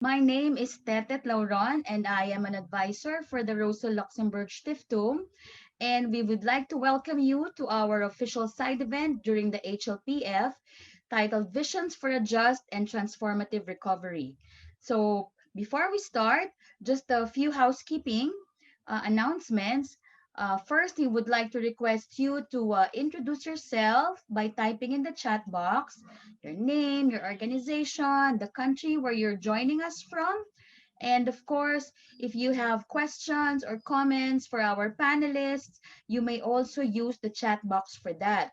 My name is Tetet Lauron, and I am an advisor for the Rosa Luxemburg Stiftung. And we would like to welcome you to our official side event during the HLPF titled Visions for a Just and Transformative Recovery. So, before we start, just a few housekeeping announcements. First, we would like to request you to introduce yourself by typing in the chat box your name, your organization, the country where you're joining us from. And of course, if you have questions or comments for our panelists, you may also use the chat box for that.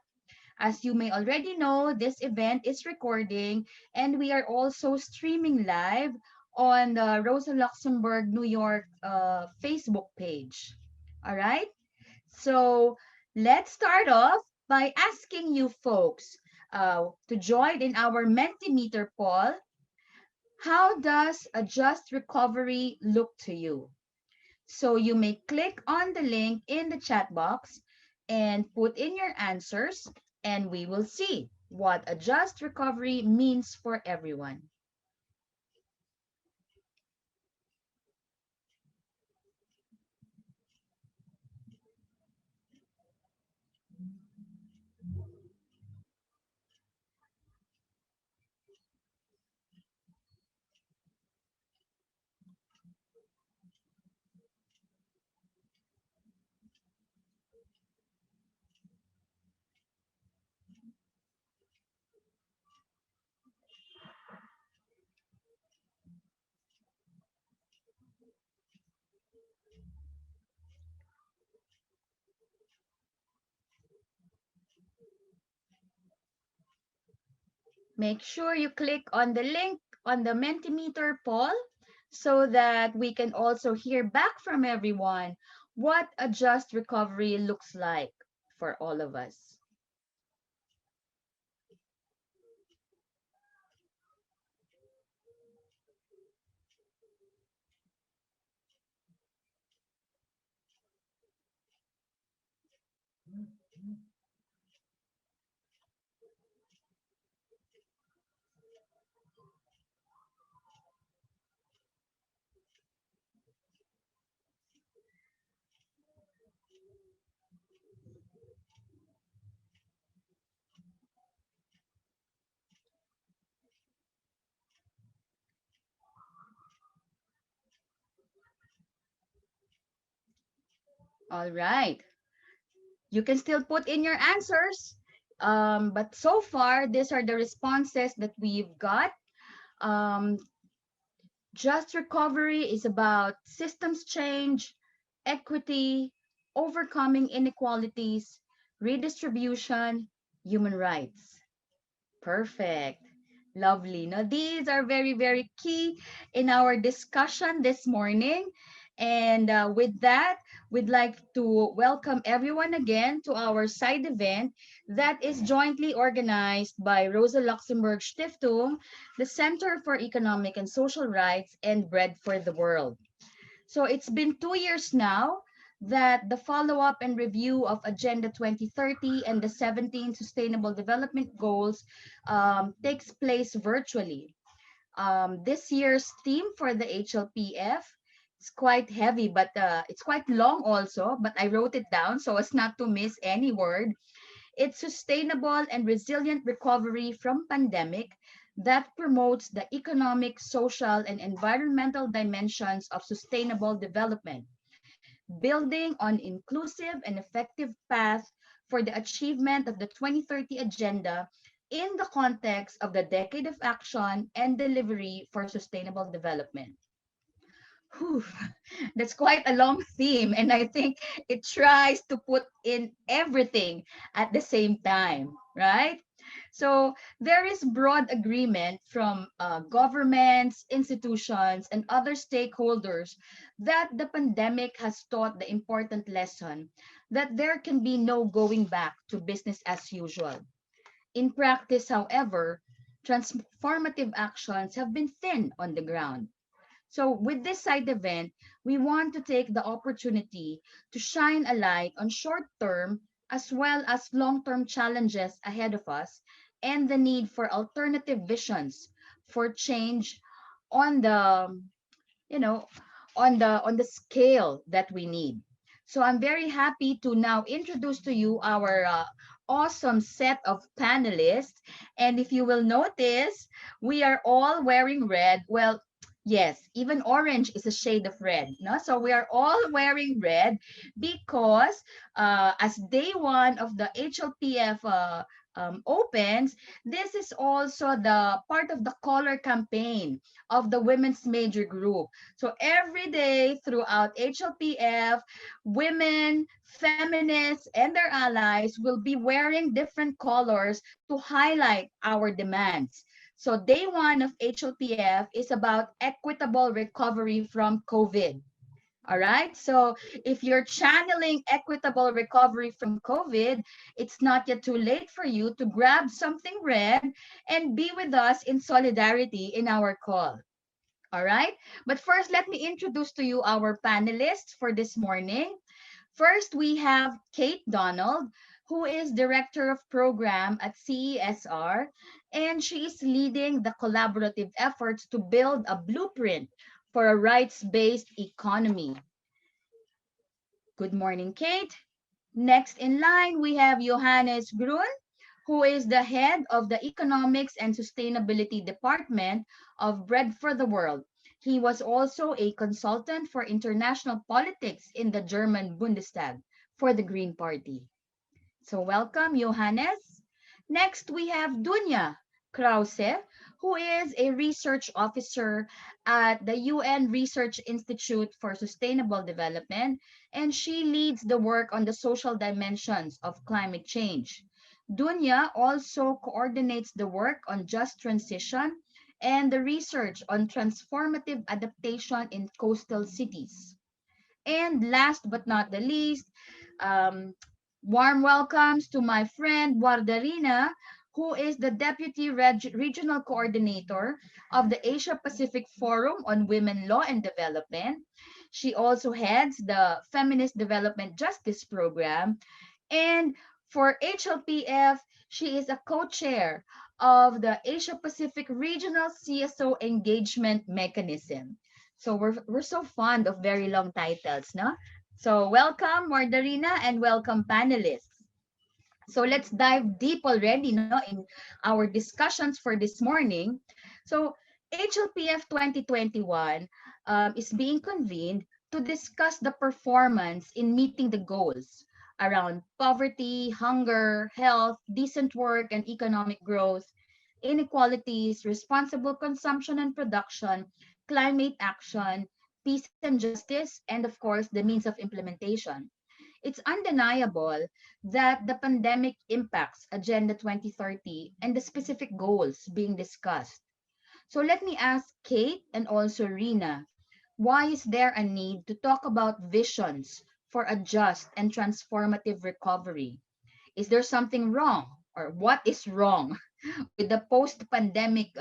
As you may already know, this event is recording and we are also streaming live on the Rosa Luxemburg New York Facebook page. All right? So let's start off by asking you folks to join in our Mentimeter poll. How does a just recovery look to you? So you may click on the link in the chat box and put in your answers, and we will see what a just recovery means for everyone. Make sure you click on the link on the Mentimeter poll so that we can also hear back from everyone what a just recovery looks like for all of us. All right. You can still put in your answers. But so far, these are the responses that we've got. Um, Just recovery is about systems change, equity, overcoming inequalities, redistribution, human rights. Perfect. Lovely. Now, these are very, very key in our discussion this morning. And with that, we'd like to welcome everyone again to our side event that is jointly organized by Rosa Luxemburg Stiftung, the Center for Economic and Social Rights, and Bread for the World. So it's been 2 years now that the follow-up and review of Agenda 2030 and the 17 Sustainable Development Goals takes place virtually. This year's theme for the HLPF is quite heavy, but it's quite long also, but I wrote it down so as not to miss any word. It's sustainable and resilient recovery from pandemic that promotes the economic, social, and environmental dimensions of sustainable development, building on inclusive and effective path for the achievement of the 2030 agenda in the context of the Decade of Action and Delivery for Sustainable Development. Whew, that's quite a long theme, and I think it tries to put in everything at the same time, right? So there is broad agreement from governments, institutions, and other stakeholders that the pandemic has taught the important lesson that there can be no going back to business as usual. In practice, however, transformative actions have been thin on the ground. So with this side event, we want to take the opportunity to shine a light on short-term as well as long-term challenges ahead of us and the need for alternative visions for change on the, you know, on the scale that we need. So I'm very happy to now introduce to you our awesome set of panelists. And if you will notice, we are all wearing red. Well, yes, even orange is a shade of red. No? So we are all wearing red because as day one of the HLPF opens, this is also the part of the color campaign of the women's major group. So every day throughout HLPF, women, feminists, and their allies will be wearing different colors to highlight our demands. So day one of HLPF is about equitable recovery from COVID. All right. So if you're channeling equitable recovery from COVID, it's not yet too late for you to grab something red and be with us in solidarity in our call. All right. But first, let me introduce to you our panelists for this morning. First, we have Kate Donald, who is Director of Program at CESR, and she is leading the collaborative efforts to build a blueprint for a rights-based economy. Good morning, Kate. Next in line, we have Johannes Gruen, who is the head of the Economics and Sustainability Department of Bread for the World. He was also a consultant for international politics in the German Bundestag for the Green Party. So welcome, Johannes. Next, we have Dunja Krause, who is a research officer at the UN Research Institute for Sustainable Development, and she leads the work on the social dimensions of climate change. Dunja also coordinates the work on just transition and the research on transformative adaptation in coastal cities. And last but not the least, um, warm welcomes to my friend Wardarina, who is the Deputy Regional Coordinator of the Asia Pacific Forum on Women, Law and Development. She also heads the Feminist Development Justice Program. And for HLPF, she is a co-chair of the Asia Pacific Regional CSO Engagement Mechanism. So we're so fond of very long titles, no? So welcome, Wardarina, and welcome, panelists. So let's dive deep already, no, in our discussions for this morning. So HLPF 2021 is being convened to discuss the performance in meeting the goals around poverty, hunger, health, decent work, and economic growth, inequalities, responsible consumption and production, climate action, peace and justice, and of course, the means of implementation. It's undeniable that the pandemic impacts Agenda 2030 and the specific goals being discussed. So let me ask Kate and also Rina, why is there a need to talk about visions for a just and transformative recovery? Is there something wrong, or what is wrong with the post-pandemic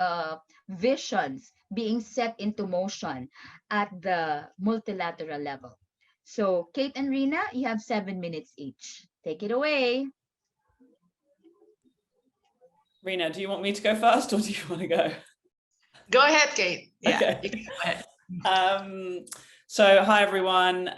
visions being set into motion at the multilateral level? So Kate and Rina, you have 7 minutes each. Take it away. Rina, do you want me to go first or do you want to go? Go ahead, Kate. Yeah, okay. You can go ahead. So hi, everyone.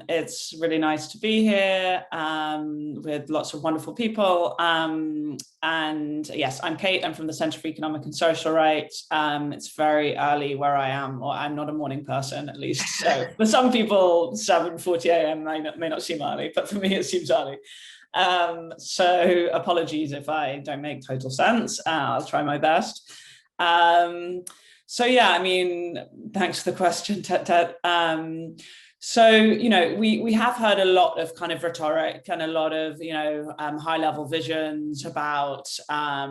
It's really nice to be here with lots of wonderful people. And yes, I'm Kate. I'm from the Centre for Economic and Social Rights. It's very early where I am, or I'm not a morning person, at least. So for some people, 7:40 a.m. may not seem early, but for me, it seems early. So apologies if I don't make total sense. I'll try my best. So yeah, I mean, thanks for the question, Tet. So, you know, we have heard a lot of kind of rhetoric and a lot of, you know, high level visions about,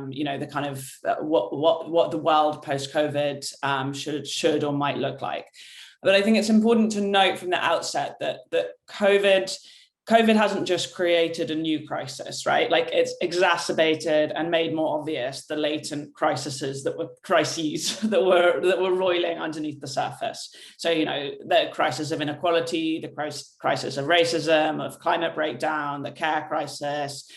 you know, the kind of what the world post-COVID should or might look like. But I think it's important to note from the outset that COVID COVID hasn't just created a new crisis, right? Like it's exacerbated and made more obvious the latent crises that were roiling underneath the surface. So, you know, the crisis of inequality, the crisis of racism, of climate breakdown, the care crisis,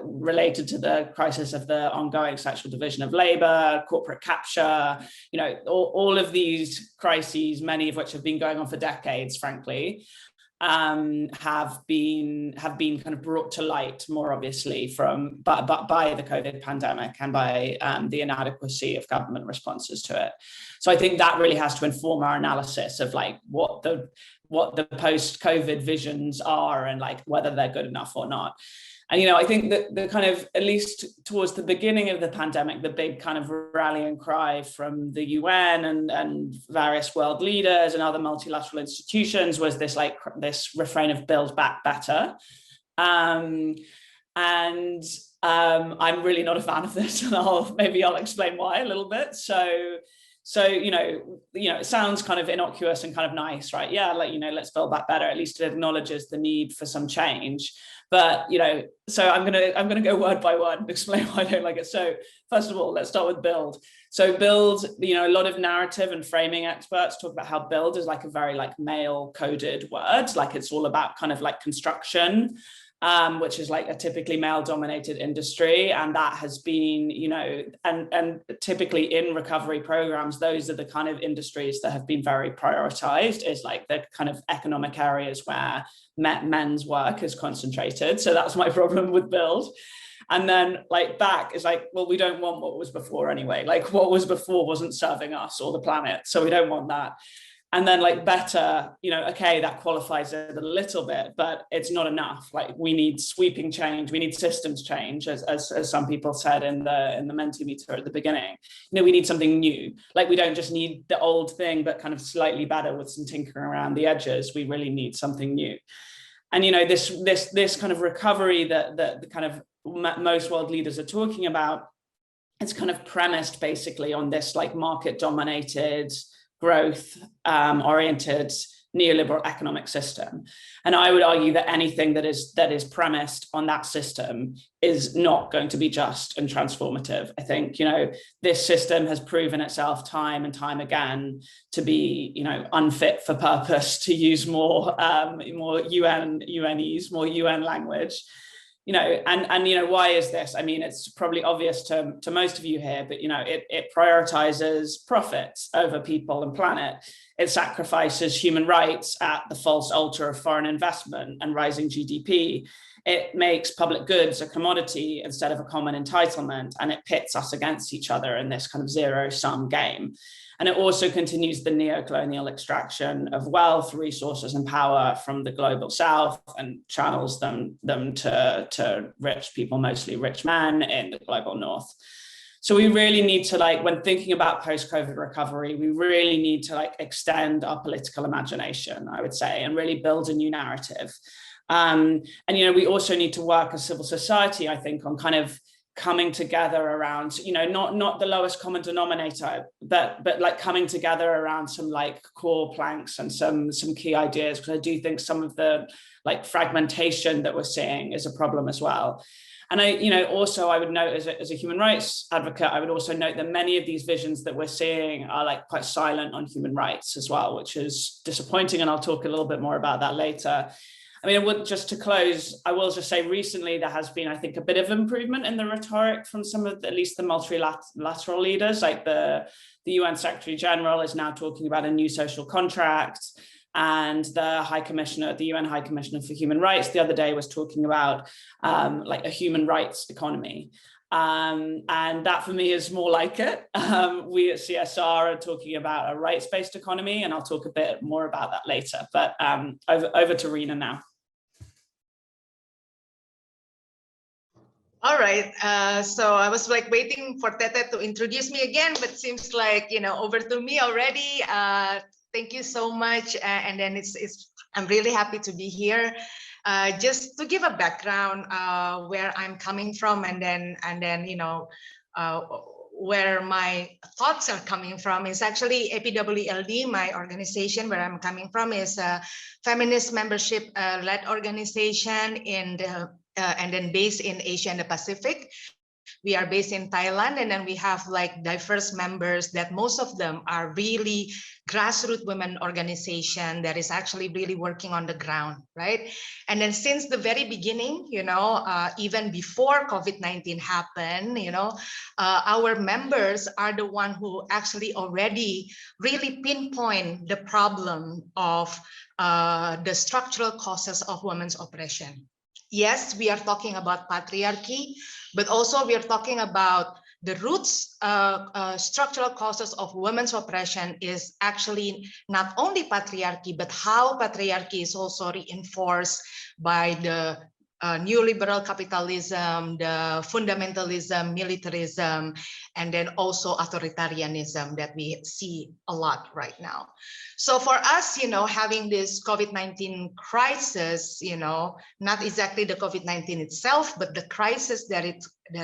related to the crisis of the ongoing sexual division of labor, corporate capture, you know, all of these crises, many of which have been going on for decades, frankly, have been kind of brought to light more obviously by the COVID pandemic and by the inadequacy of government responses to it. So I think that really has to inform our analysis of like what the post-COVID visions are and like whether they're good enough or not. And, you know, I think that the kind of, at least towards the beginning of the pandemic, the big kind of rallying cry from the UN and various world leaders and other multilateral institutions was this refrain of build back better. I'm really not a fan of this, and maybe I'll explain why a little bit. So, you know, it sounds kind of innocuous and kind of nice, right? Yeah, like, you know, let's build back better. At least it acknowledges the need for some change. But, you know, so I'm gonna go word by word and explain why I don't like it. So first of all, let's start with build. So build, you know, a lot of narrative and framing experts talk about how build is like a very like male coded word, like it's all about kind of like construction, which is like a typically male dominated industry. And that has been, you know, and typically in recovery programs, those are the kind of industries that have been very prioritized, is like the kind of economic areas where men's work is concentrated. So that's my problem with build. And then like back is like, well, we don't want what was before anyway. Like what was before wasn't serving us or the planet. So we don't want that. And then like better, you know, okay, that qualifies it a little bit, but it's not enough. Like we need sweeping change, we need systems change, as some people said in the Mentimeter at the beginning. You know, we need something new. Like we don't just need the old thing, but kind of slightly better with some tinkering around the edges. We really need something new. And you know, this kind of recovery that the kind of most world leaders are talking about, it's kind of premised basically on this like market dominated, growth oriented neoliberal economic system. And I would argue that anything that is premised on that system is not going to be just and transformative. I think, you know, this system has proven itself time and time again to be, you know, unfit for purpose, to use more UNese, more UN language. You know, and you know, why is this? I mean, it's probably obvious to most of you here, but you know, it prioritizes profits over people and planet. It sacrifices human rights at the false altar of foreign investment and rising GDP. It makes public goods a commodity instead of a common entitlement, and it pits us against each other in this kind of zero-sum game. And it also continues the neo-colonial extraction of wealth, resources, and power from the global south and channels them to rich people, mostly rich men in the global north. So we really need to, like, when thinking about post-COVID recovery, we really need to like extend our political imagination, I would say, and really build a new narrative. And, you know, we also need to work as civil society, I think, on kind of coming together around, you know, not the lowest common denominator, but like coming together around some like core planks and some key ideas, because I do think some of the like fragmentation that we're seeing is a problem as well. And I, you know, also I would note as a human rights advocate, I would also note that many of these visions that we're seeing are like quite silent on human rights as well, which is disappointing. And I'll talk a little bit more about that later. I mean, just to close, I will just say recently there has been, I think, a bit of improvement in the rhetoric from some of at least the multilateral leaders, like the UN Secretary General is now talking about a new social contract, and the UN High Commissioner for Human Rights the other day was talking about like a human rights economy. And that for me is more like it. We at CSR are talking about a rights-based economy, and I'll talk a bit more about that later. But over to Rina now. All right. So I was like waiting for Tete to introduce me again, but seems like, you know, over to me already. Thank you so much. And then I'm really happy to be here. Just to give a background where I'm coming from, and then you know where my thoughts are coming from is actually APWLD, my organization. Where I'm coming from is a feminist membership led organization in the and then based in Asia and the Pacific. We are based in Thailand, and then we have like diverse members that most of them are really grassroots women organization that is actually really working on the ground, right? And then since the very beginning, even before COVID-19 happened, our members are the one who actually already really pinpoint the problem of the structural causes of women's oppression. Yes, we are talking about patriarchy, but also we are talking about the roots, structural causes of women's oppression is actually not only patriarchy, but how patriarchy is also reinforced by the neoliberal capitalism, the fundamentalism, militarism, and then also authoritarianism that we see a lot right now. So for us, having this COVID-19 crisis, not exactly the COVID-19 itself, but the crisis that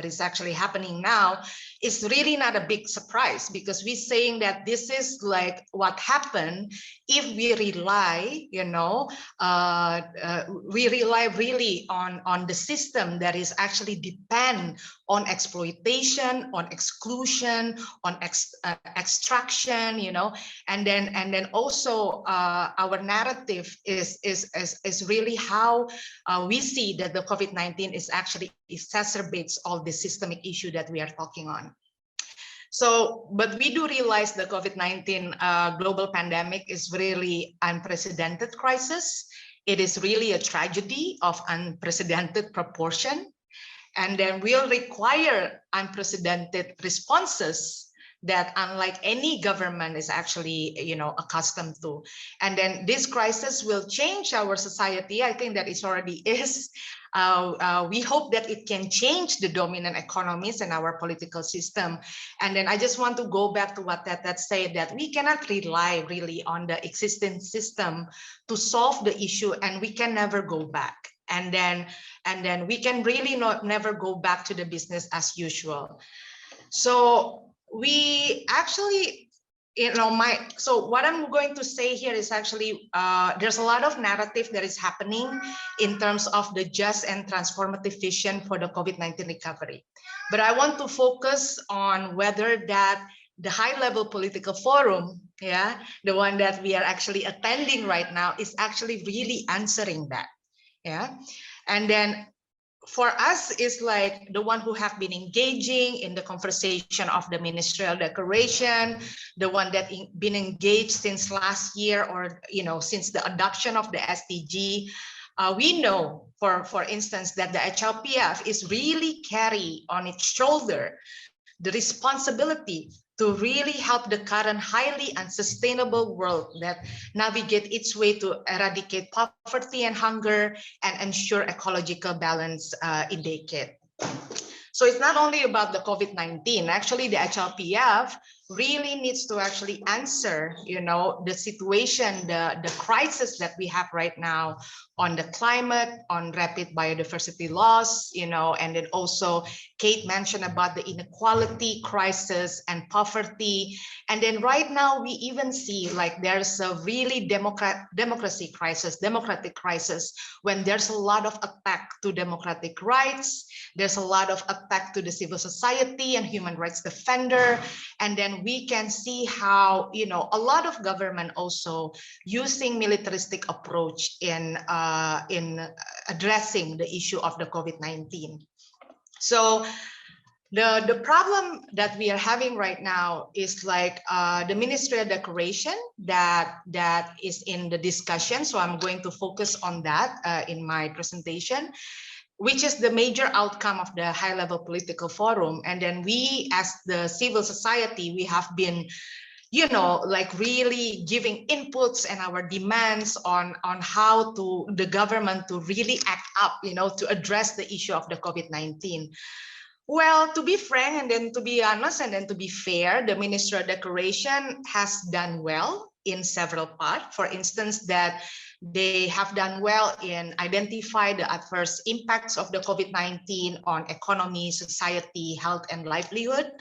is actually happening now is really not a big surprise, because we're saying that this is like what happened if we rely, we rely really on the system that is actually depend on exploitation, on exclusion, on extraction, and then also our narrative is really how we see that the COVID-19 is actually exacerbates all the systemic issue that we are talking on. So, but we do realize the COVID-19 global pandemic is really unprecedented crisis. It is really a tragedy of unprecedented proportion, and then will require unprecedented responses that unlike any government is actually, accustomed to. And then this crisis will change our society. I think that it already is. We hope that it can change the dominant economies and our political system. And then I just want to go back to what that said, that we cannot rely really on the existing system to solve the issue, and we can never go back. And then we can really never go back to the business as usual. So we actually, so what I'm going to say here is actually, there's a lot of narrative that is happening in terms of the just and transformative vision for the COVID-19 recovery. But I want to focus on whether that the high-level political forum, the one that we are actually attending right now, is actually really answering that. And then for us is like the one who have been engaging in the conversation of the ministerial declaration, the one that been engaged since last year, or since the adoption of the SDG. We know, for instance, that the HLPF is really carry on its shoulder the responsibility to really help the current highly unsustainable world that navigate its way to eradicate poverty and hunger and ensure ecological balance in decade. So it's not only about the COVID-19. Actually, the HLPF really needs to actually answer, the situation, the crisis that we have right now on the climate, on rapid biodiversity loss, and then also Kate mentioned about the inequality crisis and poverty. And then right now we even see like there's a really democratic crisis when there's a lot of attack to democratic rights. There's a lot of attack to the civil society and human rights defender. And then we can see how, a lot of government also using militaristic approach in addressing the issue of the COVID-19. So the problem that we are having right now is like the ministerial declaration that is in the discussion. So I'm going to focus on that in my presentation, which is the major outcome of the high-level political forum. And then we, as the civil society, we have been, like really giving inputs and our demands on how to the government to really act up, to address the issue of the COVID-19. Well, to be frank, and then to be honest, and then to be fair, the ministerial declaration has done well in several parts. For instance, that they have done well in identify the adverse impacts of the COVID-19 on economy, society, health, and livelihood.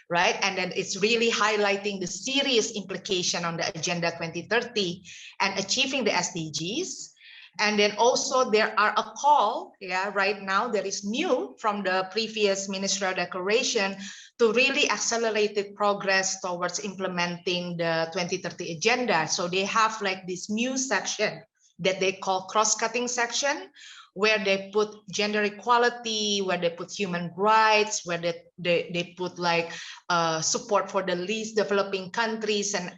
right? And then it's really highlighting the serious implication on the Agenda 2030 and achieving the SDGs. And then also there are a call, right now there is new from the previous ministerial declaration to really accelerated progress towards implementing the 2030 agenda. So they have like this new section that they call cross-cutting section, where they put gender equality, where they put human rights, where they put like support for the least developing countries, and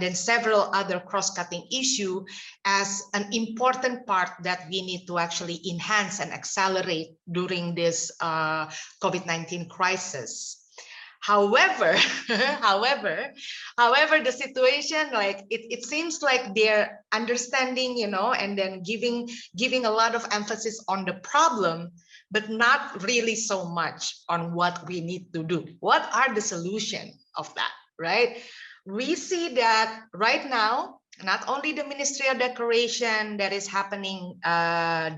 then several other cross-cutting issues as an important part that we need to actually enhance and accelerate during this COVID-19 crisis. However, the situation, like it seems like they're understanding, and then giving a lot of emphasis on the problem, but not really so much on what we need to do. What are the solution of that, right? We see that right now, not only the ministerial declaration that is happening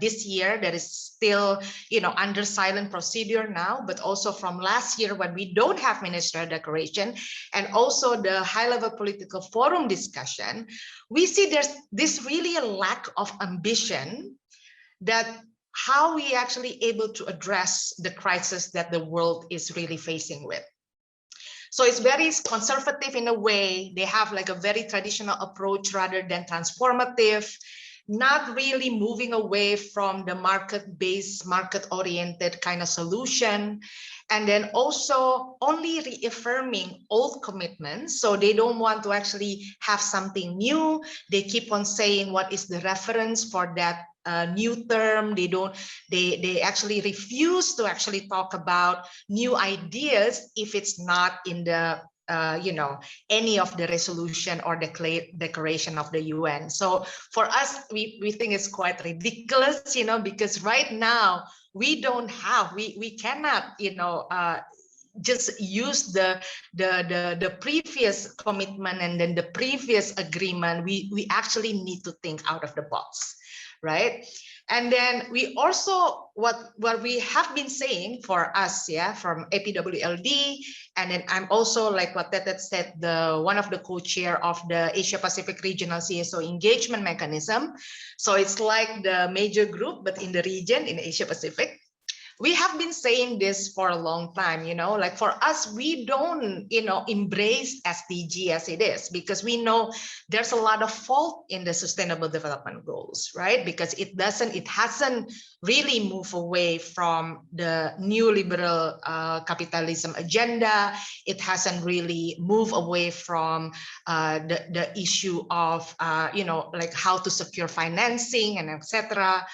this year, that is still, under silent procedure now, but also from last year when we don't have ministerial declaration, and also the high-level political forum discussion, we see there's this really a lack of ambition that how we actually able to address the crisis that the world is really facing with. So it's very conservative in a way. They have like a very traditional approach rather than transformative, not really moving away from the market-based, market-oriented kind of solution. And then also only reaffirming old commitments. So they don't want to actually have something new. They keep on saying what is the reference for that new term. They actually refuse to actually talk about new ideas if it's not in the any of the resolution or the declaration of the UN. So for us, we think it's quite ridiculous, because right now we don't have, we cannot, just use the previous commitment and then the previous agreement. We actually need to think out of the box, right? And then we also, what we have been saying for us, from APWLD, and then I'm also, like what Tetet said, one of the co-chair of the Asia Pacific Regional CSO Engagement Mechanism. So it's like the major group, but in the region, in Asia Pacific. We have been saying this for a long time, like for us, we don't, embrace SDG as it is, because we know there's a lot of fault in the Sustainable Development Goals, right? Because it hasn't really moved away from the neoliberal capitalism agenda. It hasn't really moved away from the issue of, like how to secure financing and etc.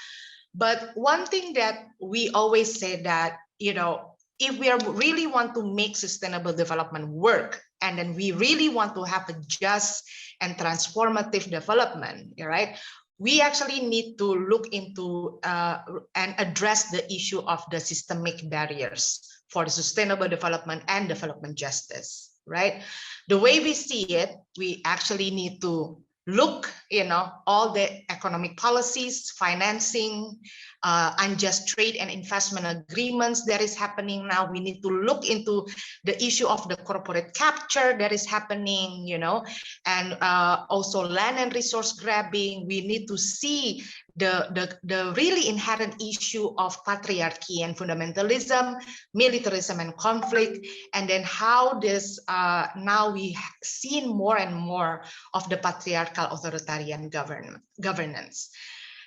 But one thing that we always say that, if we really want to make sustainable development work, and then we really want to have a just and transformative development, right? We actually need to look into and address the issue of the systemic barriers for the sustainable development and development justice, right? The way we see it, we actually need to look, all the economic policies, financing, unjust trade and investment agreements that is happening now. We need to look into the issue of the corporate capture that is happening, and also land and resource grabbing. We need to see the really inherent issue of patriarchy and fundamentalism, militarism and conflict, and then how this now we seen more and more of the patriarchal authoritarian governance.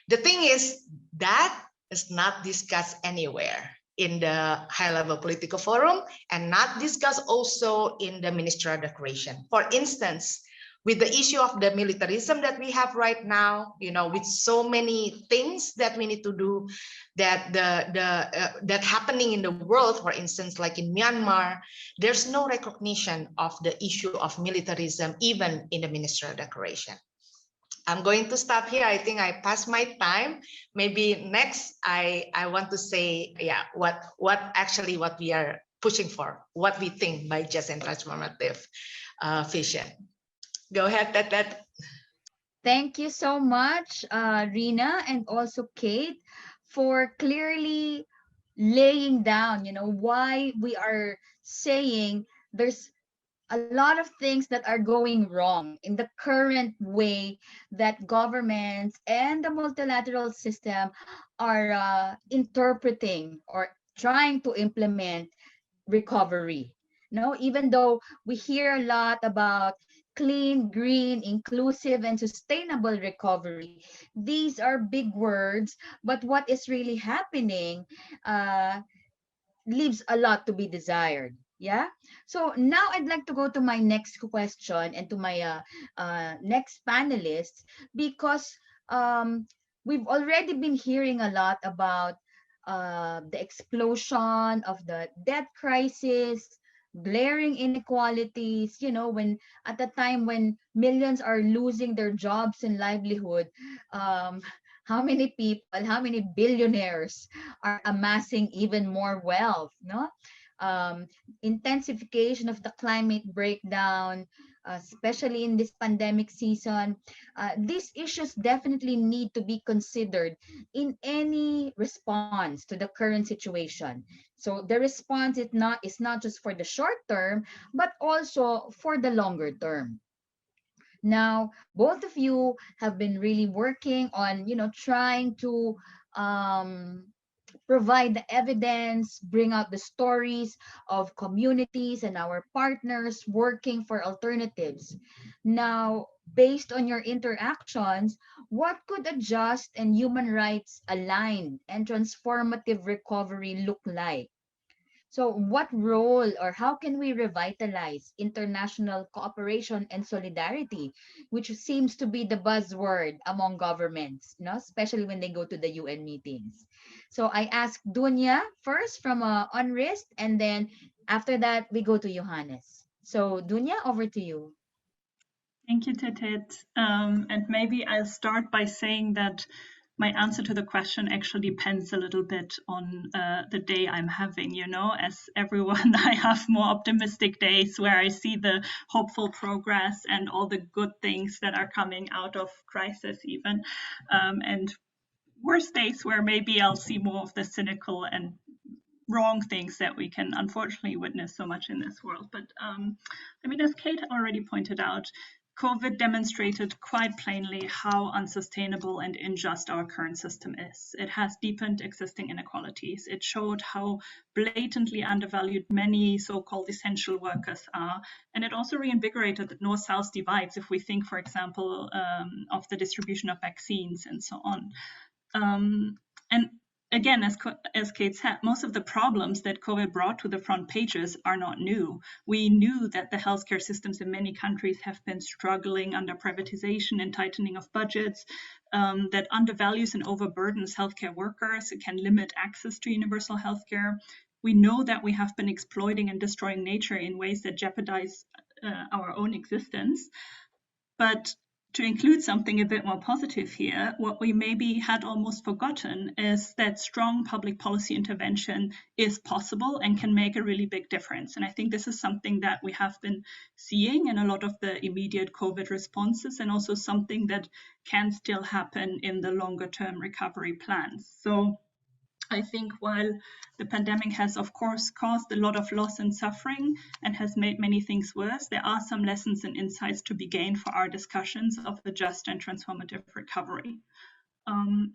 The thing is that is not discussed anywhere in the high-level political forum, and not discussed also in the ministerial declaration. For instance, with the issue of the militarism that we have right now, with so many things that we need to do, that that happening in the world, for instance, like in Myanmar, there's no recognition of the issue of militarism even in the ministerial declaration. I'm going to stop here. I think I passed my time. Maybe next I want to say, what we are pushing for, what we think by just and transformative vision. Go ahead, Tet. Thank you so much, Rina, and also Kate, for clearly laying down, why we are saying there's a lot of things that are going wrong in the current way that governments and the multilateral system are interpreting or trying to implement recovery. No, even though we hear a lot about clean, green, inclusive, and sustainable recovery, these are big words, but what is really happening uh, leaves a lot to be desired. Yeah. So now I'd like to go to my next question and to my next panelists, because um, we've already been hearing a lot about the explosion of the debt crisis, glaring inequalities, when at the time when millions are losing their jobs and livelihood, um, how many people, how many billionaires are amassing even more wealth, no? Um, Intensification of the climate breakdown, especially in this pandemic season. These issues definitely need to be considered in any response to the current situation. So the response is not just for the short term, but also for the longer term. Now, both of you have been really working on, trying to um, provide the evidence, bring out the stories of communities and our partners working for alternatives. Now, based on your interactions, what could a just and human rights aligned and transformative recovery look like? So, what role or how can we revitalize international cooperation and solidarity, which seems to be the buzzword among governments, especially when they go to the UN meetings? So, I asked Dunya first from UNRIST, and then after that, we go to Johannes. So, Dunya, over to you. Thank you, Tetet. And maybe I'll start by saying that my answer to the question actually depends a little bit on the day I'm having. As everyone, I have more optimistic days where I see the hopeful progress and all the good things that are coming out of crisis even. And worse days where maybe I'll see more of the cynical and wrong things that we can unfortunately witness so much in this world. But as Kate already pointed out, COVID demonstrated quite plainly how unsustainable and unjust our current system is. It has deepened existing inequalities. It showed how blatantly undervalued many so-called essential workers are. And it also reinvigorated the North-South divides if we think, for example, of the distribution of vaccines and so on. And again, as Kate said, most of the problems that COVID brought to the front pages are not new. We knew that the healthcare systems in many countries have been struggling under privatization and tightening of budgets, that undervalues and overburdens healthcare workers. It can limit access to universal healthcare. We know that we have been exploiting and destroying nature in ways that jeopardize our own existence. But to include something a bit more positive here, what we maybe had almost forgotten is that strong public policy intervention is possible and can make a really big difference. And I think this is something that we have been seeing in a lot of the immediate COVID responses, and also something that can still happen in the longer term recovery plans. So I think while the pandemic has, of course, caused a lot of loss and suffering and has made many things worse, there are some lessons and insights to be gained for our discussions of the just and transformative recovery.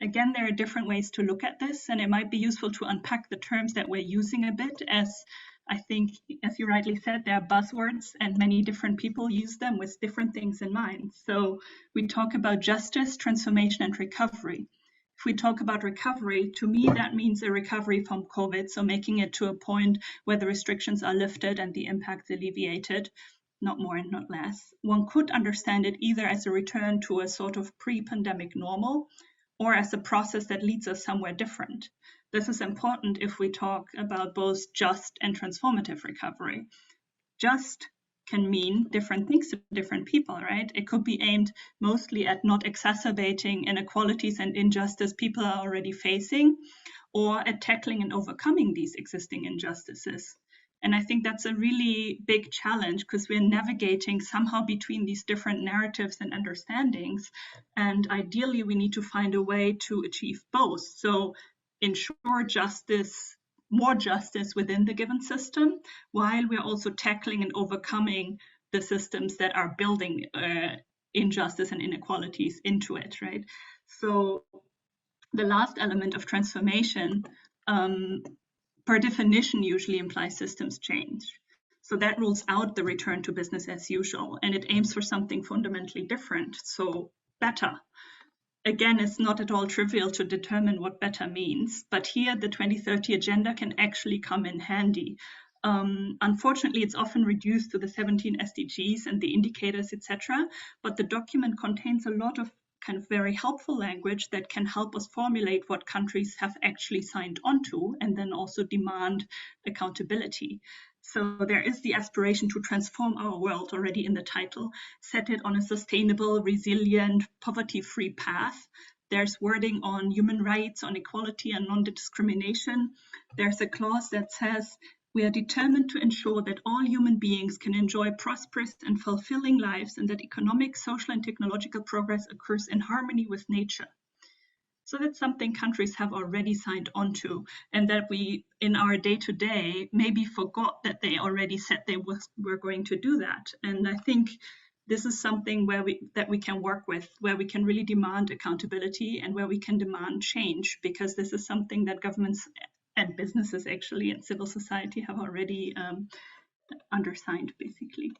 Again, there are different ways to look at this, and it might be useful to unpack the terms that we're using a bit, as I think, as you rightly said, there are buzzwords and many different people use them with different things in mind. So we talk about justice, transformation, and recovery. If we talk about recovery, to me, that means a recovery from COVID, so making it to a point where the restrictions are lifted and the impacts alleviated, not more and not less. One could understand it either as a return to a sort of pre-pandemic normal, or as a process that leads us somewhere different. This is important if we talk about both just and transformative recovery. Just can mean different things to different people, right? It could be aimed mostly at not exacerbating inequalities and injustice people are already facing, or at tackling and overcoming these existing injustices. And I think that's a really big challenge, because we're navigating somehow between these different narratives and understandings. And ideally, we need to find a way to achieve both. So ensure justice more justice within the given system, while we're also tackling and overcoming the systems that are building injustice and inequalities into it, right? So the last element of transformation, per definition, usually implies systems change. So that rules out the return to business as usual, and it aims for something fundamentally different, so better. Again, it's not at all trivial to determine what better means, but here the 2030 agenda can actually come in handy. Unfortunately, it's often reduced to the 17 SDGs and the indicators, etc., but the document contains a lot of kind of very helpful language that can help us formulate what countries have actually signed onto and then also demand accountability. So there is the aspiration to transform our world already in the title, set it on a sustainable, resilient, poverty-free path. There's wording on human rights, on equality and non-discrimination. There's a clause that says, we are determined to ensure that all human beings can enjoy prosperous and fulfilling lives and that economic, social and technological progress occurs in harmony with nature. So that's something countries have already signed onto, and that we, in our day-to-day, maybe forgot that they already said they were going to do that. And I think this is something that we can work with, where we can really demand accountability and where we can demand change, because this is something that governments and businesses actually and civil society have already undersigned, basically.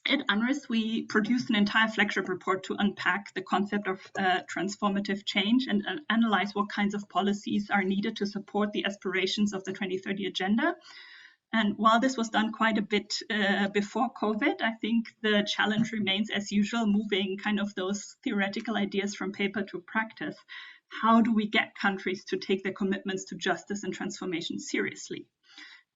At UNRIS, we produced an entire flagship report to unpack the concept of transformative change and analyze what kinds of policies are needed to support the aspirations of the 2030 agenda. And while this was done quite a bit before COVID, I think the challenge remains, as usual, moving kind of those theoretical ideas from paper to practice. How do we get countries to take their commitments to justice and transformation seriously?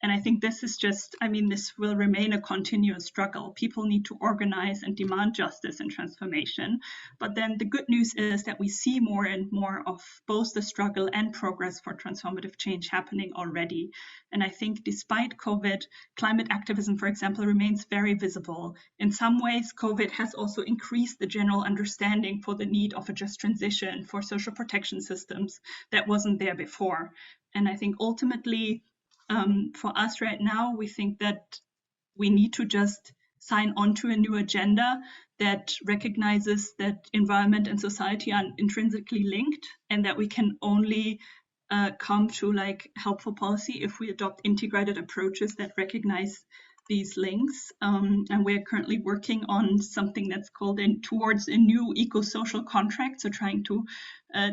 And I think this is just, I mean, this will remain a continuous struggle. People need to organize and demand justice and transformation. But then the good news is that we see more and more of both the struggle and progress for transformative change happening already. And I think despite COVID, climate activism, for example, remains very visible. In some ways, COVID has also increased the general understanding for the need of a just transition for social protection systems that wasn't there before. And I think ultimately, for us right now, we think that we need to just sign on to a new agenda that recognizes that environment and society are intrinsically linked, and that we can only come to like helpful policy if we adopt integrated approaches that recognize these links. And we're currently working on something that's called towards a new eco-social contract. So trying to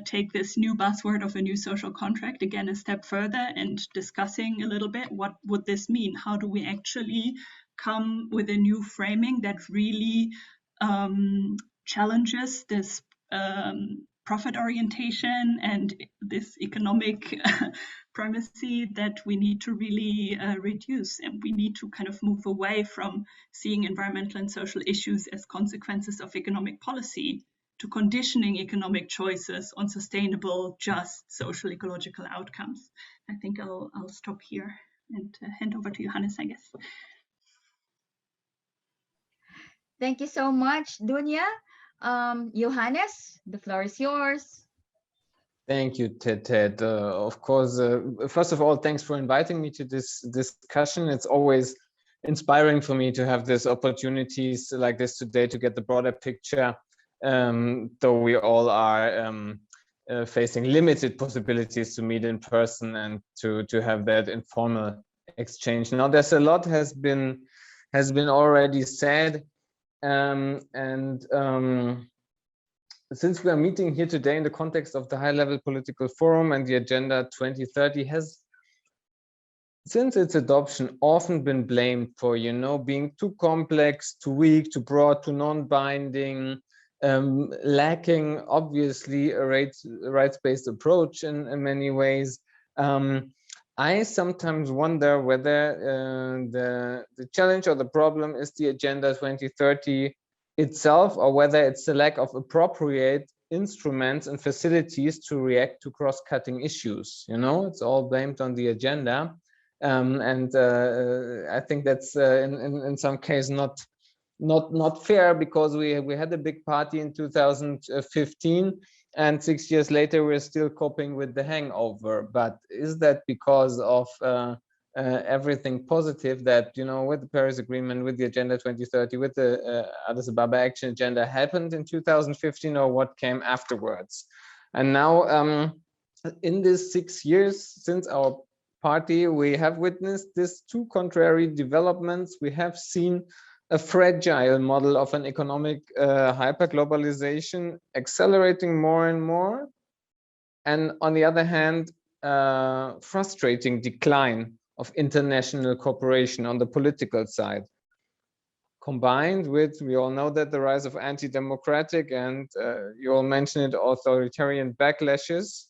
take this new buzzword of a new social contract again a step further and discussing a little bit what would this mean? How do we actually come with a new framing that really challenges this profit orientation and this economic primacy that we need to really reduce, and we need to kind of move away from seeing environmental and social issues as consequences of economic policy to conditioning economic choices on sustainable, just social ecological outcomes. I think I'll stop here and hand over to Johannes, I guess. Thank you so much, Dunya. Johannes, the floor is yours. Thank you, Ted. Of course, first of all, thanks for inviting me to this discussion. It's always inspiring for me to have these opportunities like this today to get the broader picture, though we all are facing limited possibilities to meet in person and to have that informal exchange. Now, there's a lot has been already said, since we are meeting here today in the context of the high-level political forum, and the Agenda 2030 has, since its adoption, often been blamed for, being too complex, too weak, too broad, too non-binding, lacking, obviously, a rights-based approach in many ways. I sometimes wonder whether the challenge or the problem is the Agenda 2030 itself, or whether it's the lack of appropriate instruments and facilities to react to cross-cutting issues. It's all blamed on the agenda, and I think that's in some cases not fair, because we had a big party in 2015, and 6 years later we're still coping with the hangover. But is that because of everything positive that, you know, with the Paris Agreement, with the Agenda 2030, with the Addis Ababa Action Agenda happened in 2015, or what came afterwards? And now in these 6 years since our party, we have witnessed these two contrary developments. We have seen a fragile model of an economic hyperglobalization accelerating more and more, and on the other hand, frustrating decline of international cooperation on the political side, combined with, we all know that, the rise of anti-democratic and you all mentioned it, authoritarian backlashes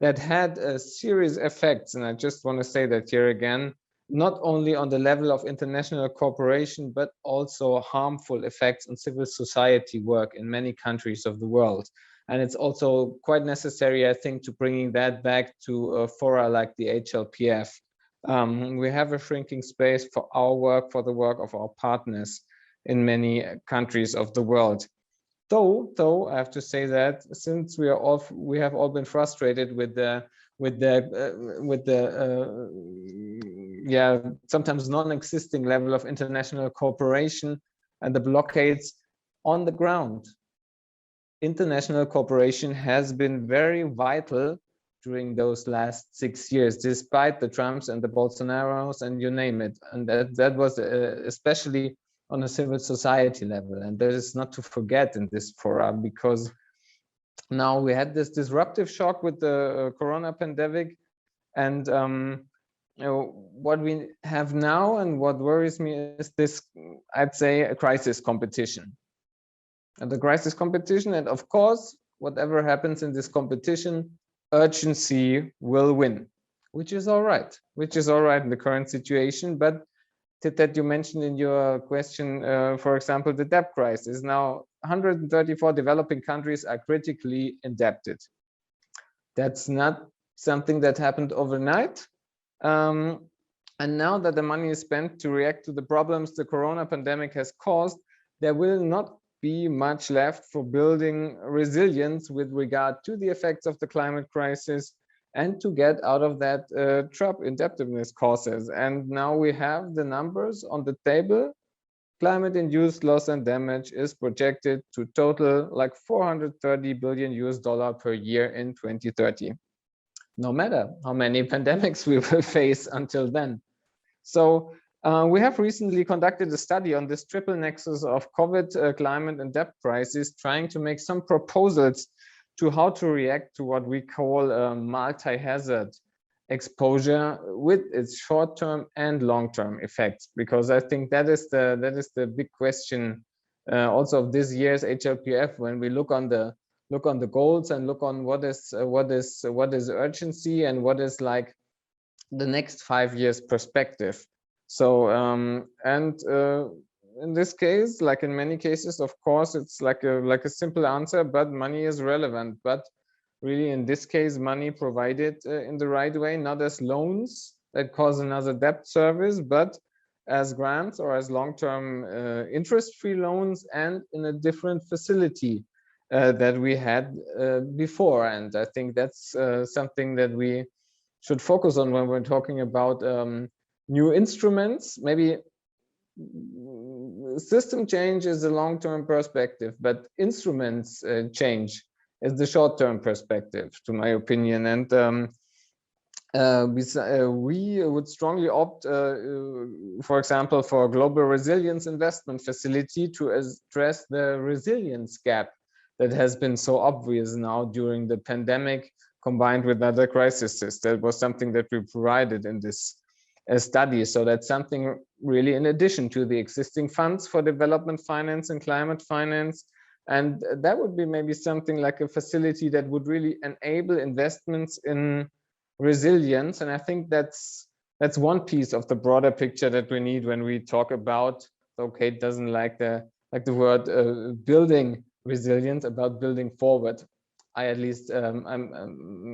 that had a serious effects. And I just want to say that here again, not only on the level of international cooperation, but also harmful effects on civil society work in many countries of the world. And it's also quite necessary, I think, to bringing that back to fora like the HLPF. We have a shrinking space for our work, for the work of our partners in many countries of the world. Though I have to say that since we have all been frustrated with the sometimes non-existing level of international cooperation and the blockades on the ground, international cooperation has been very vital during those last 6 years, despite the Trumps and the Bolsonaros and you name it. And that was especially on a civil society level. And that is not to forget in this forum, because now we had this disruptive shock with the corona pandemic. And you know, what we have now and what worries me is this, I'd say, a crisis competition. And the crisis competition, and of course, whatever happens in this competition, urgency will win, which is all right in the current situation. But that you mentioned in your question, for example, the debt crisis. Now, 134 developing countries are critically indebted. That's not something that happened overnight. And now that the money is spent to react to the problems the corona pandemic has caused, there will not be much left for building resilience with regard to the effects of the climate crisis and to get out of that trap indebtedness causes. And now we have the numbers on the table. Climate-induced loss and damage is projected to total like $430 billion per year in 2030. No matter how many pandemics we will face until then. So we have recently conducted a study on this triple nexus of COVID, climate, and debt crisis, trying to make some proposals to how to react to what we call multi-hazard exposure with its short-term and long-term effects, because I think that is the big question also of this year's HLPF. When we look on the goals and look on what is urgency and what is like the next 5 years perspective. So in this case, like in many cases, of course, it's like a simple answer, but money is relevant. But really, in this case, money provided in the right way, not as loans that cause another debt service, but as grants or as long-term interest-free loans, and in a different facility that we had before. And I think that's something that we should focus on when we're talking about new instruments. Maybe system change is a long-term perspective, but instruments change is the short-term perspective, to my opinion. And we would strongly opt, for example, for a global resilience investment facility to address the resilience gap that has been so obvious now during the pandemic, combined with other crises. That was something that we provided in this study. So that's something really in addition to the existing funds for development finance and climate finance. And that would be maybe something like a facility that would really enable investments in resilience. And I think that's one piece of the broader picture that we need when we talk about, okay, it doesn't like the word building resilience, about building forward. I at least I'm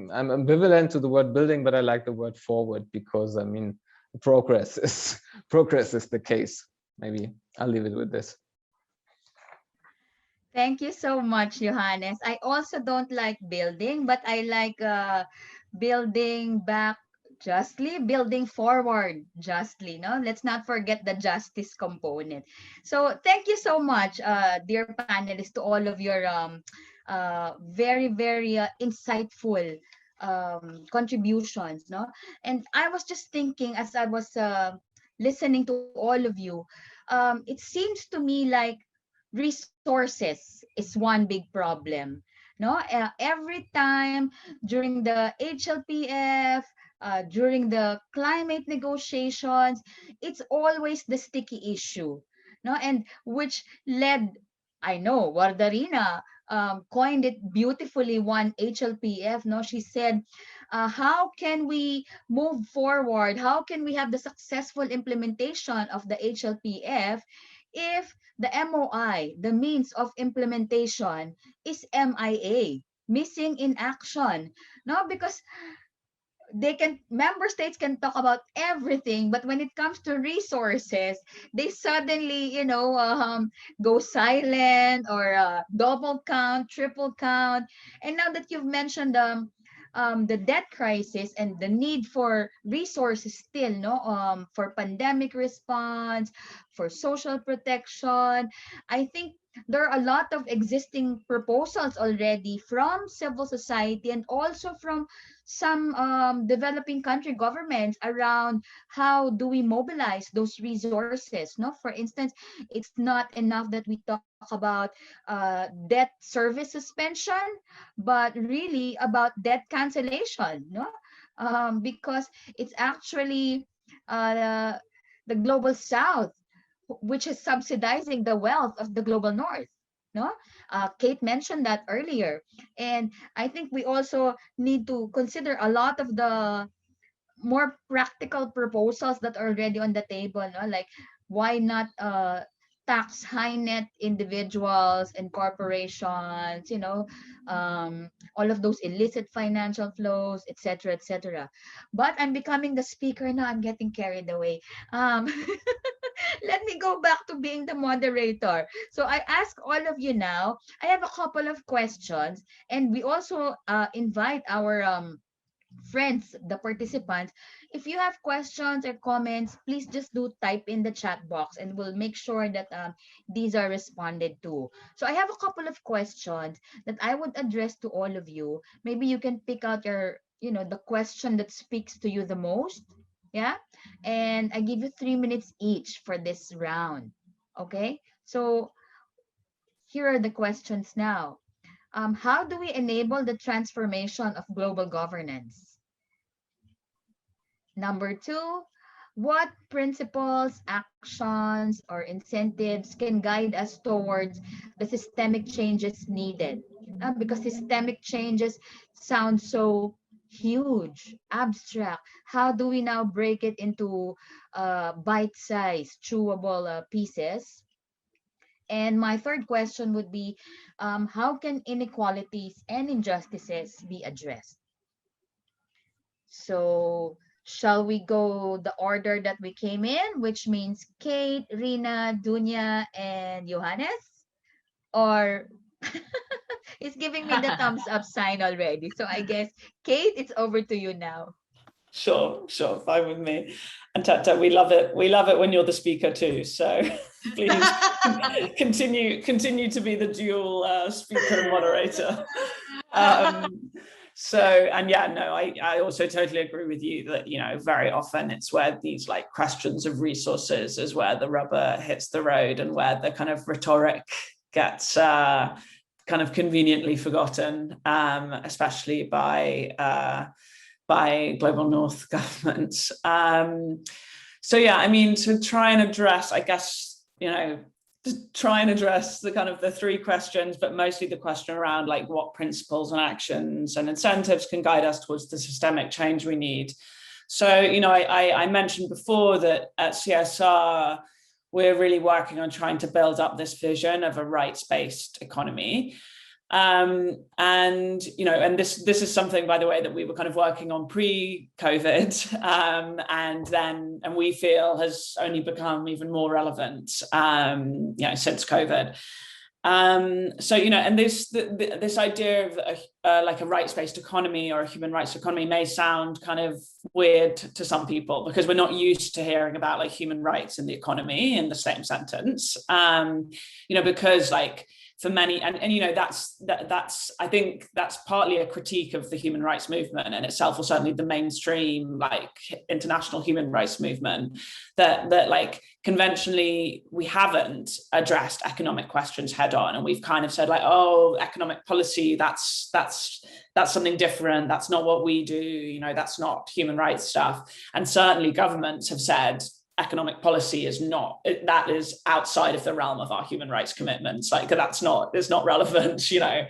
ambivalent to the word building, but I like the word forward, because I mean progress is the case. Maybe I'll leave it with this. Thank you so much, Johannes. I also don't like building, but I like building back justly, building forward justly. No, let's not forget the justice component. So thank you so much, dear panelists, to all of your very, very insightful contributions. No, and I was just thinking as I was listening to all of you, it seems to me like resources is one big problem. No, every time during the HLPF, during the climate negotiations, it's always the sticky issue. No, and which led, I know, Wardarina coined it beautifully one HLPF. No, she said, how can we move forward? How can we have the successful implementation of the HLPF if the MOI, the means of implementation, is MIA, missing in action? No, because member states can talk about everything, but when it comes to resources, they suddenly, go silent or double count, triple count. And now that you've mentioned the debt crisis and the need for resources still, no, for pandemic response, for social protection, I think there are a lot of existing proposals already from civil society and also from some developing country governments around how do we mobilize those resources. No, for instance, it's not enough that we talk about debt service suspension, but really about debt cancellation. No, because it's actually uh, the global south which is subsidizing the wealth of the global north. No, Kate mentioned that earlier, and I think we also need to consider a lot of the more practical proposals that are already on the table. No? Like, why not tax high net individuals and corporations? All of those illicit financial flows, etc., etc. But I'm becoming the speaker now. I'm getting carried away. Um, let me go back to being the moderator. So I ask all of you now. I have a couple of questions, and we also invite our friends, the participants. If you have questions or comments, please just do type in the chat box, and we'll make sure that these are responded to. So I have a couple of questions that I would address to all of you. Maybe you can pick out the question that speaks to you the most. Yeah. And I give you 3 minutes each for this round. Okay. So here are the questions now. How do we enable the transformation of global governance? Number two, what principles, actions, or incentives can guide us towards the systemic changes needed? Because systemic changes sound so huge, abstract. How do we now break it into bite-sized, chewable pieces? And my third question would be, how can inequalities and injustices be addressed? So shall we go the order that we came in, which means Kate, Rina, Dunya, and Johannes? Or he's giving me the thumbs up sign already. So I guess, Kate, it's over to you now. Sure, fine with me. And Tata, we love it. We love it when you're the speaker too. So please continue to be the dual speaker and moderator. I also totally agree with you that, very often it's where these like questions of resources is where the rubber hits the road and where the kind of rhetoric gets kind of conveniently forgotten, especially by global north governments. To try and address, I guess, to try and address the kind of the three questions, but mostly the question around like what principles and actions and incentives can guide us towards the systemic change we need. So, I mentioned before that at CSR, we're really working on trying to build up this vision of a rights-based economy. And this is something, by the way, that we were kind of working on pre-COVID, and we feel has only become even more relevant, since COVID. So, you know, and this idea of like a rights-based economy or a human rights economy may sound kind of weird to some people, because we're not used to hearing about like human rights in the economy in the same sentence. You know, because like for many, and you know, that's I think that's partly a critique of the human rights movement in itself, or certainly the mainstream like international human rights movement, that like conventionally we haven't addressed economic questions head on, and we've kind of said like, oh, economic policy, that's something different, that's not what we do, you know, that's not human rights stuff. And certainly governments have said economic policy is not, that is outside of the realm of our human rights commitments, like it's not relevant, you know.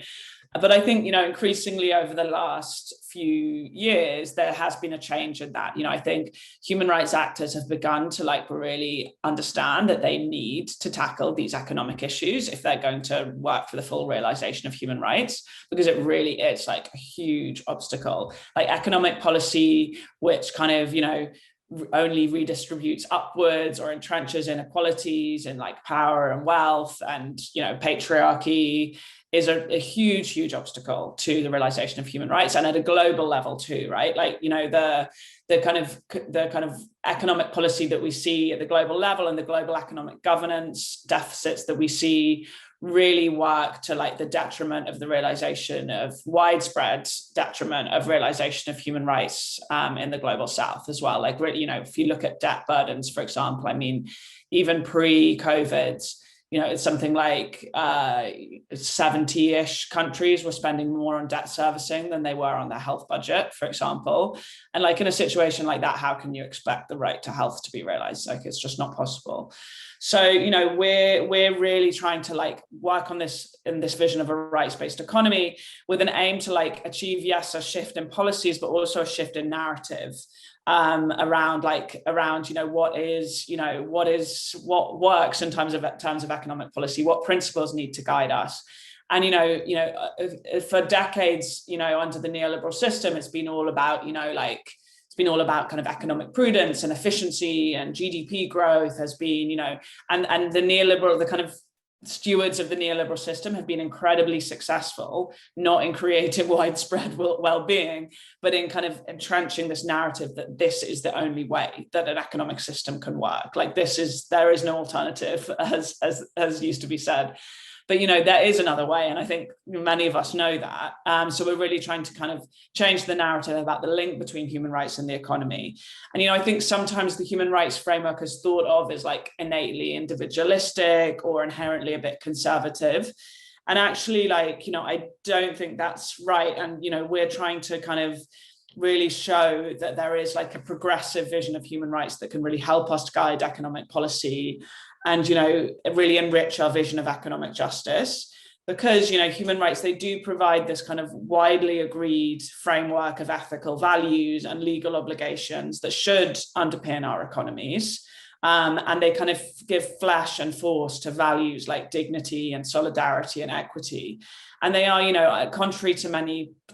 But I think, you know, increasingly over the last few years, there has been a change in that. You know, I think human rights actors have begun to like really understand that they need to tackle these economic issues if they're going to work for the full realization of human rights, because it really is like a huge obstacle. Like economic policy, which kind of, you know, only redistributes upwards or entrenches inequalities in like power and wealth and, you know, patriarchy, is a huge obstacle to the realization of human rights, and at a global level too, right? Like, you know, the kind of economic policy that we see at the global level and the global economic governance deficits that we see really work to like the detriment of the realization of widespread detriment of realization of human rights in the global south as well. Like, really, you know, if you look at debt burdens, for example, I mean, even pre-COVID, you know, it's something like 70-ish countries were spending more on debt servicing than they were on their health budget, for example. And like in a situation like that, how can you expect the right to health to be realized? Like, it's just not possible. So, you know, we're really trying to like work on this in this vision of a rights-based economy with an aim to like achieve, yes, a shift in policies, but also a shift in narrative around you know, what works in terms of economic policy, what principles need to guide us. And you know for decades, you know, under the neoliberal system, it's been all about, you know, like it's been all about kind of economic prudence and efficiency, and GDP growth has been, you know, and the neoliberal, the kind of stewards of the neoliberal system have been incredibly successful, not in creating widespread well-being, but in kind of entrenching this narrative that this is the only way that an economic system can work. Like there is no alternative, as used to be said. But, you know, there is another way. And I think many of us know that. So we're really trying to kind of change the narrative about the link between human rights and the economy. And, you know, I think sometimes the human rights framework is thought of as like innately individualistic or inherently a bit conservative. And actually, like, you know, I don't think that's right. And, you know, we're trying to kind of really show that there is like a progressive vision of human rights that can really help us guide economic policy and, you know, really enrich our vision of economic justice. Because, you know, human rights, they do provide this kind of widely agreed framework of ethical values and legal obligations that should underpin our economies. And they kind of give flesh and force to values like dignity and solidarity and equity. And they are, you know, contrary to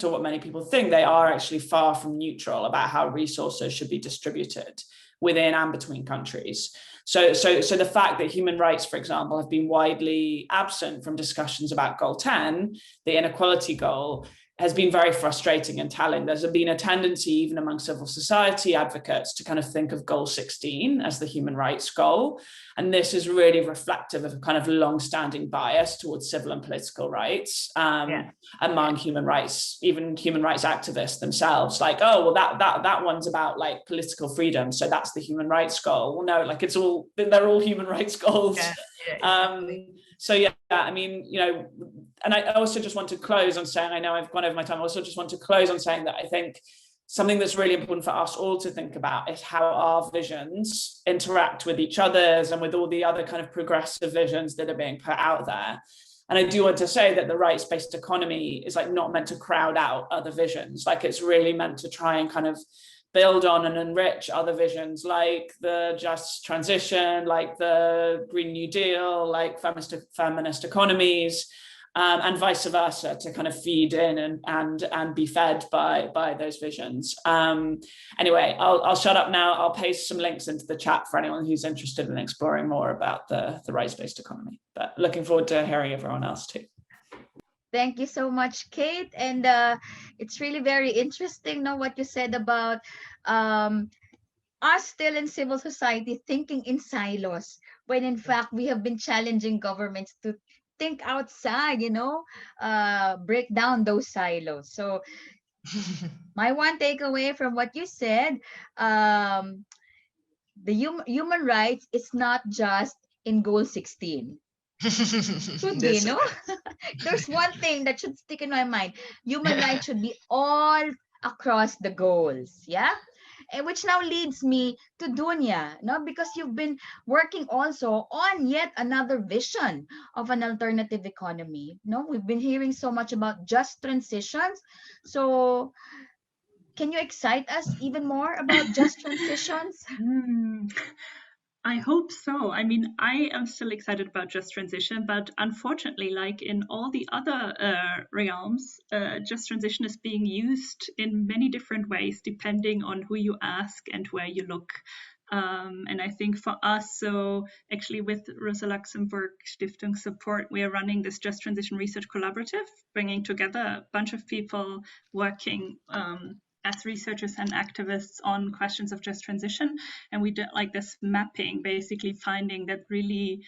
what many people think, they are actually far from neutral about how resources should be distributed within and between countries. So the fact that human rights, for example, have been widely absent from discussions about Goal 10, the inequality goal, has been very frustrating and telling. There's been a tendency, even among civil society advocates, to kind of think of Goal 16 as the human rights goal. And this is really reflective of a kind of long-standing bias towards civil and political rights among human rights, even human rights activists themselves. Like, oh, well, that one's about like political freedom, so that's the human rights goal. Well, no, like they're all human rights goals. Exactly. So yeah, I mean, you know, and I also just want to close on saying, I know I've gone over my time, I also just want to close on saying that I think something that's really important for us all to think about is how our visions interact with each other's and with all the other kind of progressive visions that are being put out there. And I do want to say that the rights-based economy is like not meant to crowd out other visions. Like, it's really meant to try and kind of build on and enrich other visions, like the just transition, like the Green New Deal, like feminist economies, and vice versa, to kind of feed in and be fed by those visions. Anyway, I'll shut up now. I'll paste some links into the chat for anyone who's interested in exploring more about the rights-based economy. But looking forward to hearing everyone else too. Thank you so much, Kate. And it's really very interesting, what you said about us still in civil society thinking in silos, when in fact we have been challenging governments to think outside, break down those silos. So my one takeaway from what you said, the human rights is not just in goal 16. Should be, That's no? There's one thing that should stick in my mind. Human rights should be all across the goals, yeah? And which now leads me to Dunya, because you've been working also on yet another vision of an alternative economy. We've been hearing so much about just transitions. So can you excite us even more about just transitions? I hope so. I mean, I am still excited about just transition, but unfortunately, like in all the other realms, just transition is being used in many different ways, depending on who you ask and where you look. And I think for us, so actually with Rosa Luxemburg Stiftung support, we are running this Just Transition Research Collaborative, bringing together a bunch of people working as researchers and activists on questions of just transition. And we did like this mapping, basically finding that really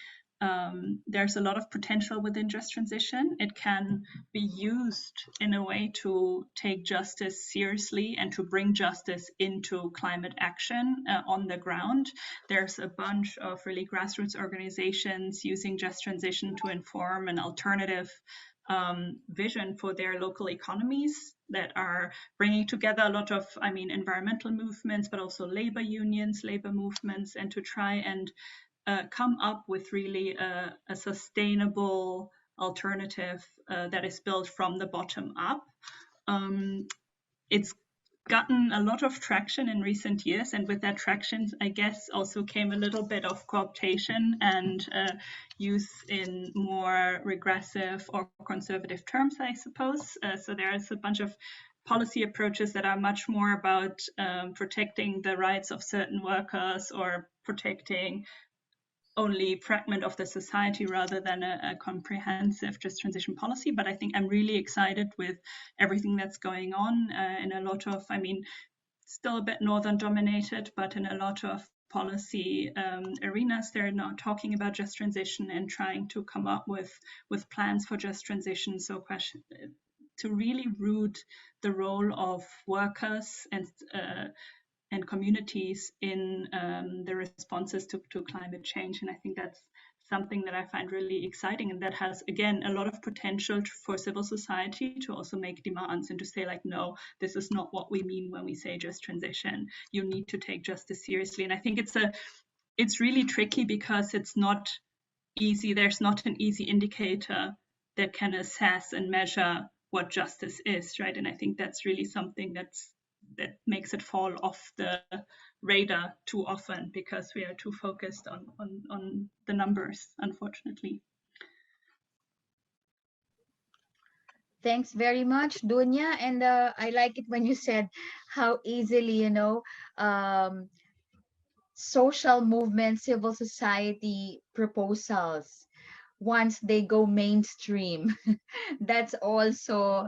there's a lot of potential within just transition. It can be used in a way to take justice seriously and to bring justice into climate action on the ground. There's a bunch of really grassroots organizations using just transition to inform an alternative vision for their local economies that are bringing together a lot of, environmental movements, but also labor unions, labor movements, and to try and come up with really a sustainable alternative that is built from the bottom up. It's gotten a lot of traction in recent years, and with that traction, I guess, also came a little bit of cooptation and use in more regressive or conservative terms, I suppose. So there's a bunch of policy approaches that are much more about protecting the rights of certain workers or protecting only fragment of the society rather than a comprehensive just transition policy. But I think I'm really excited with everything that's going on in a lot of, still a bit northern dominated, but in a lot of policy arenas, they're now talking about just transition and trying to come up with plans for just transition. So to really root the role of workers and communities in the responses to climate change. And I think that's something that I find really exciting, and that has, again, a lot of potential for civil society to also make demands and to say, like, no, this is not what we mean when we say just transition. You need to take justice seriously. And I think it's really tricky because it's not easy. There's not an easy indicator that can assess and measure what justice is, right? And I think that's really something that makes it fall off the radar too often because we are too focused on the numbers, unfortunately. Thanks very much, Dunya. And I like it when you said how easily, social movements, civil society proposals, once they go mainstream, that's also,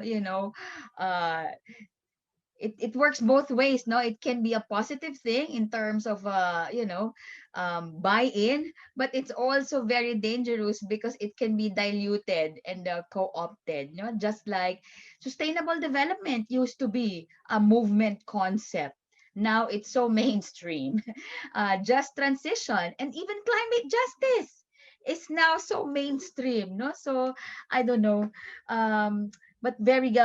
it works both ways. It can be a positive thing in terms of buy-in, but it's also very dangerous because it can be diluted and co-opted. Just like sustainable development used to be a movement concept, now it's so mainstream. Just transition and even climate justice is now so mainstream. So I don't know, but very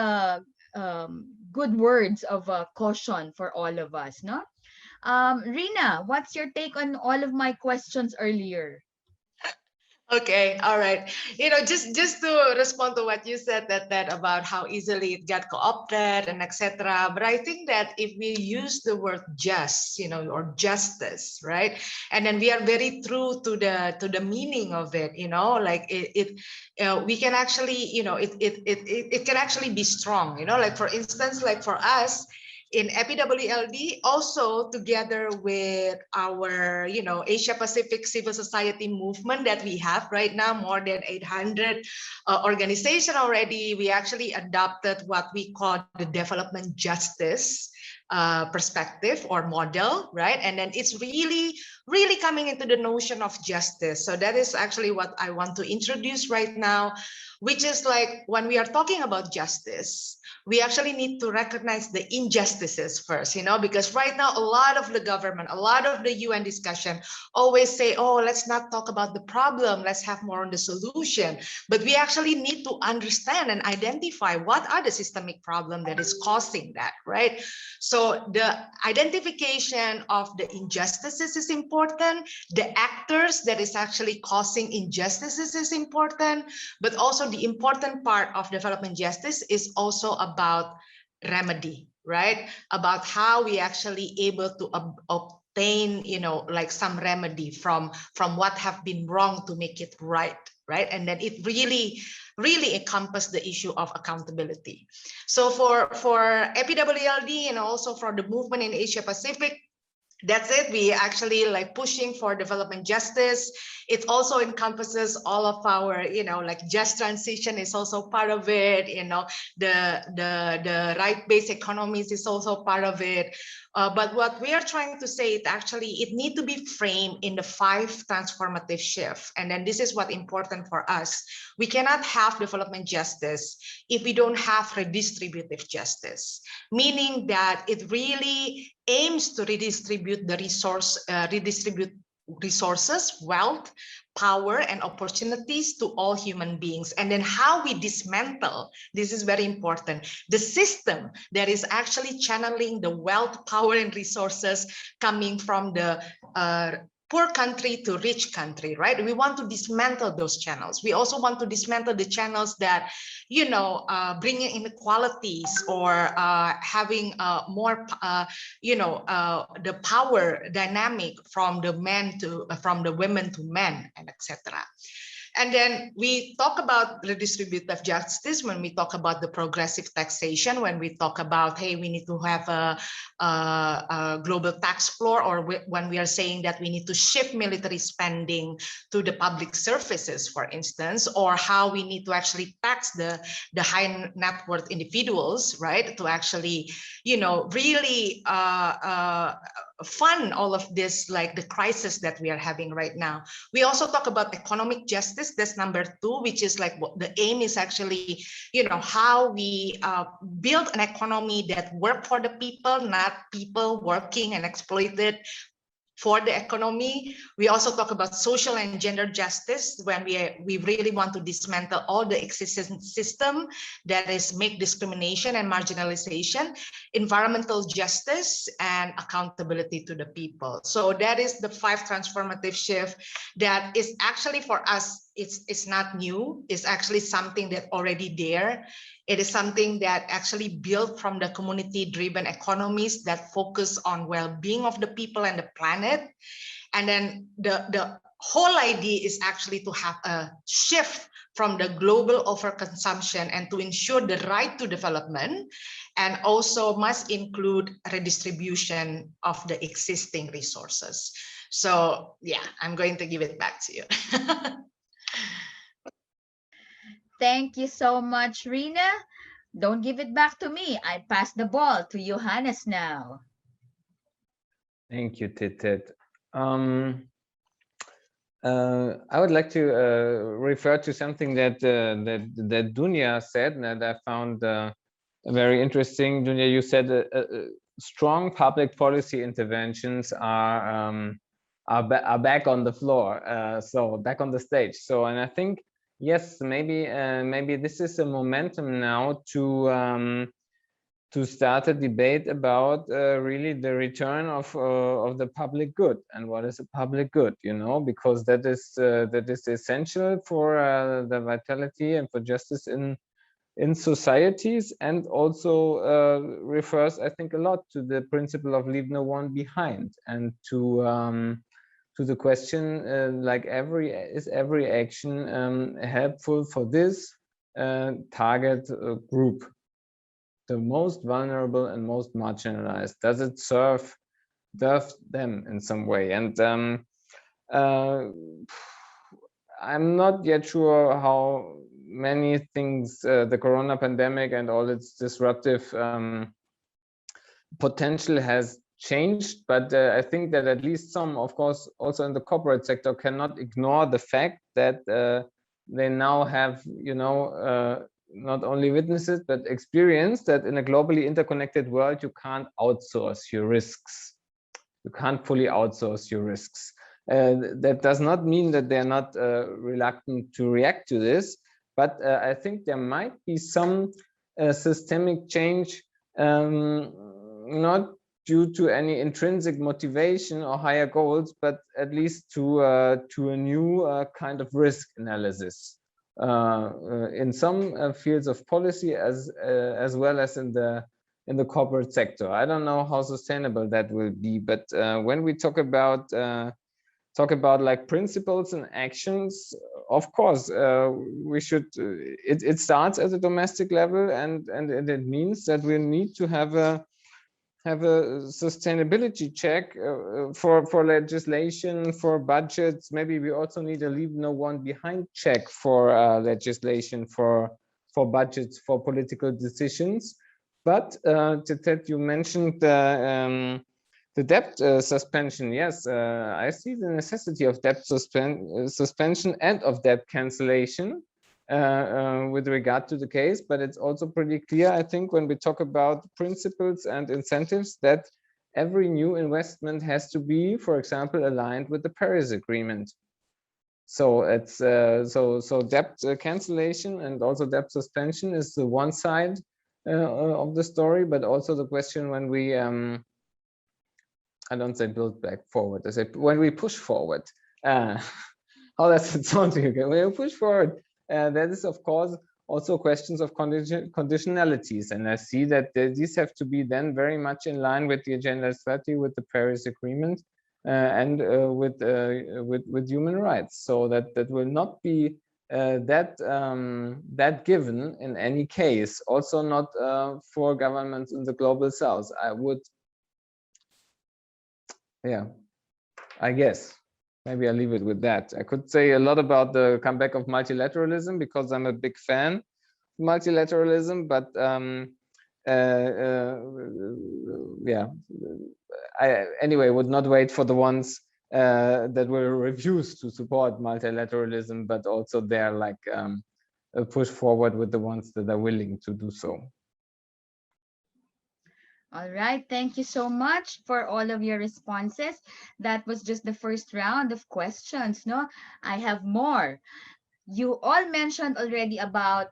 good words of caution for all of us, no? Rina, what's your take on all of my questions earlier? Okay, all right. Just to respond to what you said, that about how easily it got co-opted and etc. But I think that if we use the word just, or justice, right, and then we are very true to the meaning of it, like we can actually, it can actually be strong, like for instance, like for us in EPWLD, also together with our, Asia Pacific civil society movement that we have right now, more than 800 organization already, we actually adopted what we call the development justice perspective or model, right? And then it's really, really coming into the notion of justice. So that is actually what I want to introduce right now, which is like when we are talking about justice, we actually need to recognize the injustices first, because right now a lot of the government, a lot of the UN discussion always say, oh, let's not talk about the problem, let's have more on the solution. But we actually need to understand and identify what are the systemic problem that is causing that, right? So the identification of the injustices is important. The actors that is actually causing injustices is important, but also the important part of development justice is also about remedy, right? About how we actually able to obtain, like some remedy from what have been wrong to make it right, right? And then it really encompass the issue of accountability. So for EPWLD and also for the movement in Asia Pacific, that's it. We actually like pushing for development justice. It also encompasses all of our, like just transition is also part of it. The right-based economies is also part of it. But what we are trying to say is actually it need to be framed in the 5 transformative shift. And then this is what important for us. We cannot have development justice if we don't have redistributive justice, meaning that it really aims to redistribute the resources, wealth, power, and opportunities to all human beings. And then how we dismantle, this is very important, the system that is actually channeling the wealth, power, and resources coming from the poor country to rich country, right? We want to dismantle those channels. We also want to dismantle the channels that, bringing inequalities or having more, the power dynamic from the women to men, and etc. And then we talk about redistributive justice when we talk about the progressive taxation, when we talk about, hey, we need to have a global tax floor, or when we are saying that we need to shift military spending to the public services, for instance, or how we need to actually tax the high net worth individuals, right, to actually, really fund all of this, like the crisis that we are having right now. We also talk about economic justice. That's number 2, which is like what the aim is actually, how we build an economy that work for the people, not people working and exploited for the economy. We also talk about social and gender justice when we really want to dismantle all the existing system that is make discrimination and marginalization, environmental justice, and accountability to the people. So that is the 5 transformative shift that is actually for us, it's not new. It's actually something that already there. It is something that actually built from the community-driven economies that focus on well-being of the people and the planet. And then the whole idea is actually to have a shift from the global overconsumption and to ensure the right to development, and also must include redistribution of the existing resources. So yeah, I'm going to give it back to you. Thank you so much, Rina. Don't give it back to me. I pass the ball to Johannes now. Thank you, Titit. I would like to refer to something that Dunya said, and that I found very interesting. Dunya, you said strong public policy interventions are back on the floor, so back on the stage. So, and I think, yes, maybe this is a momentum now to to start a debate about really the return of the public good and what is a public good, you know, because that is essential for the vitality and for justice in societies, and also refers, I think, a lot to the principle of leave no one behind, and to the question like is every action helpful for this target group, the most vulnerable and most marginalized? Does it serve them in some way? And I'm not yet sure how many things the corona pandemic and all its disruptive potential has changed, but I think that at least some, of course, also in the corporate sector, cannot ignore the fact that they now have, you know, not only witnessed it, but experienced that in a globally interconnected world, you can't outsource your risks. You can't fully outsource your risks. That does not mean that they're not reluctant to react to this, but I think there might be some systemic change, not due to any intrinsic motivation or higher goals, but at least to a new kind of risk analysis in some fields of policy, as well as in the corporate sector. I don't know how sustainable that will be, but when we talk about like principles and actions, of course we should. It starts at the domestic level, and it means that we need to have a sustainability check for legislation, for budgets. Maybe we also need a leave no one behind check for legislation, for budgets, for political decisions. But Ted, you mentioned the debt suspension. Yes, I see the necessity of debt suspension and of debt cancellation with regard to the case, but it's also pretty clear, I think, when we talk about principles and incentives, that every new investment has to be, for example, aligned with the Paris Agreement. So it's so debt cancellation and also debt suspension is the one side of the story, but also the question when we I don't say build back forward, I say when we push forward. How does it sound to you? When we push forward, that is, of course, also questions of conditionalities. And I see that these have to be then very much in line with the Agenda 30, with the Paris Agreement, and with human rights. So that will not be that given in any case, also not for governments in the global south. I would, yeah, I guess. Maybe I'll leave it with that. I could say a lot about the comeback of multilateralism because I'm a big fan of multilateralism, but yeah, I anyway would not wait for the ones that will refuse to support multilateralism, but also they're like push forward with the ones that are willing to do so. All right, thank you so much for all of your responses. That was just the first round of questions. No, I have more. You all mentioned already about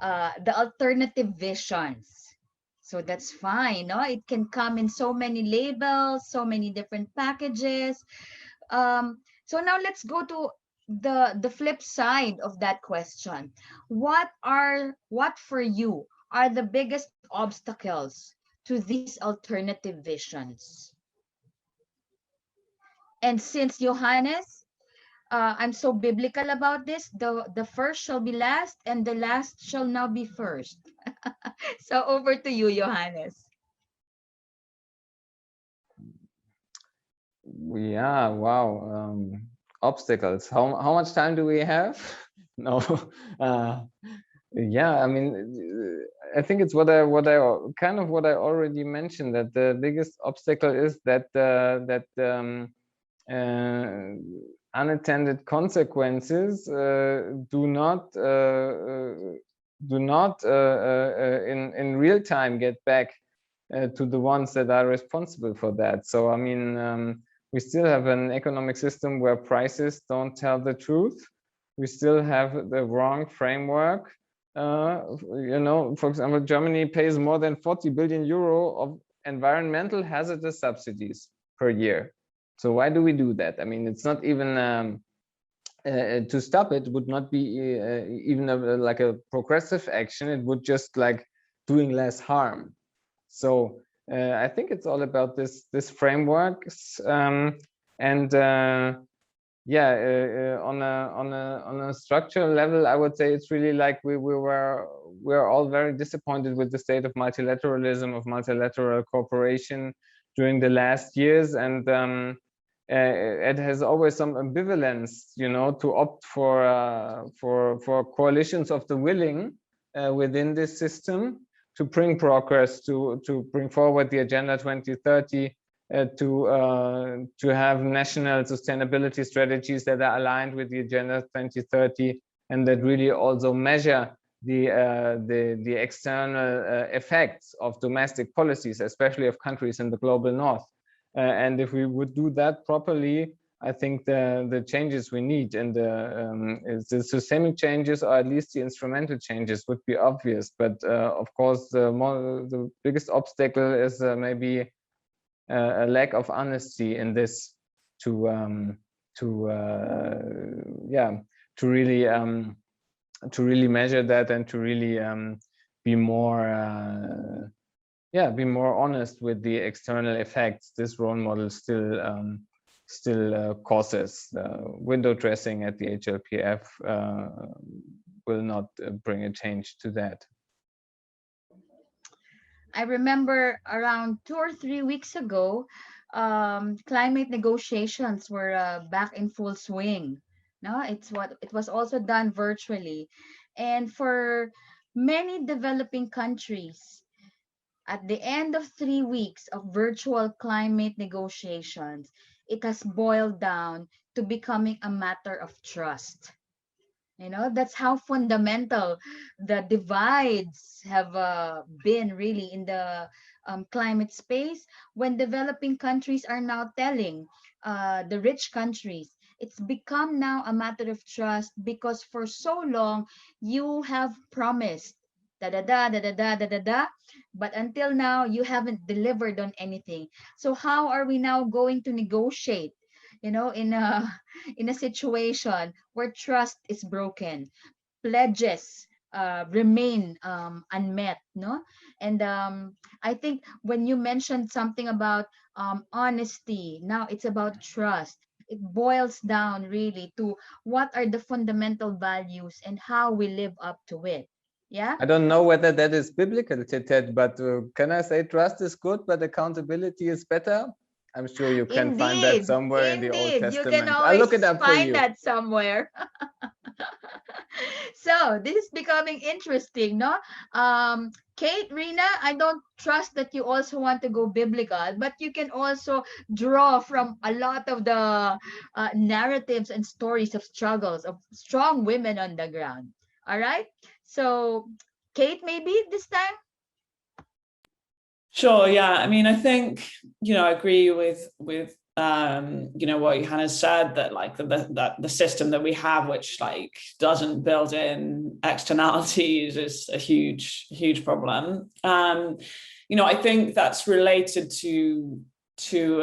the alternative visions. So that's fine. No, it can come in so many labels, so many different packages. So now let's go to the flip side of that question. What for you are the biggest obstacles to these alternative visions? And since Johannes, I'm so biblical about this, the first shall be last and the last shall now be first. So over to you, Johannes. Yeah, wow. Obstacles. How much time do we have? No. Yeah, I mean, I think it's what I already mentioned, that the biggest obstacle is that unintended consequences do not in real time get back to the ones that are responsible for that. So I mean, we still have an economic system where prices don't tell the truth. We still have the wrong framework you know, for example, Germany pays more than 40 billion euro of environmental hazardous subsidies per year. So why do we do that? I mean, it's not even to stop it would not be even like a progressive action. It would just like doing less harm. So I think it's all about this frameworks and yeah, on a structural level, I would say it's really like we're all very disappointed with the state of multilateralism, of multilateral cooperation during the last years, and it has always some ambivalence, you know, to opt for coalitions of the willing within this system to bring progress, to bring forward the Agenda 2030. To have national sustainability strategies that are aligned with the Agenda 2030 and that really also measure the external effects of domestic policies, especially of countries in the global north. And if we would do that properly, I think the changes we need and the systemic changes, or at least the instrumental changes, would be obvious. But of course, the biggest obstacle is maybe a lack of honesty in this to really measure that and to really be more honest with the external effects this role model still causes. Window dressing at the HLPF will not bring a change to that. I remember around 2 or 3 weeks ago, climate negotiations were back in full swing. No, it was also done virtually, and for many developing countries, at the end of 3 weeks of virtual climate negotiations, it has boiled down to becoming a matter of trust. You know, that's how fundamental the divides have been really in the climate space, when developing countries are now telling the rich countries, it's become now a matter of trust, because for so long you have promised da da da da da da da da da, but until now you haven't delivered on anything. So how are we now going to negotiate, you know, in a situation where trust is broken, pledges remain unmet, no? And I think when you mentioned something about honesty, now it's about trust. It boils down really to what are the fundamental values and how we live up to it. Yeah, I don't know whether that is biblical, Ted, but can I say trust is good, but accountability is better? I'm sure you can find that somewhere in the Old indeed, you can Testament. I'll always look it up for find you. that somewhere. So this is becoming interesting, no? Kate, Rina, I don't trust that you also want to go biblical, but you can also draw from a lot of the narratives and stories of struggles of strong women on the ground. All right. So, Kate, maybe this time. Sure. Yeah. I mean, I think, I agree with what Johannes said, that like the system that we have, which like doesn't build in externalities, is a huge problem. I think that's related to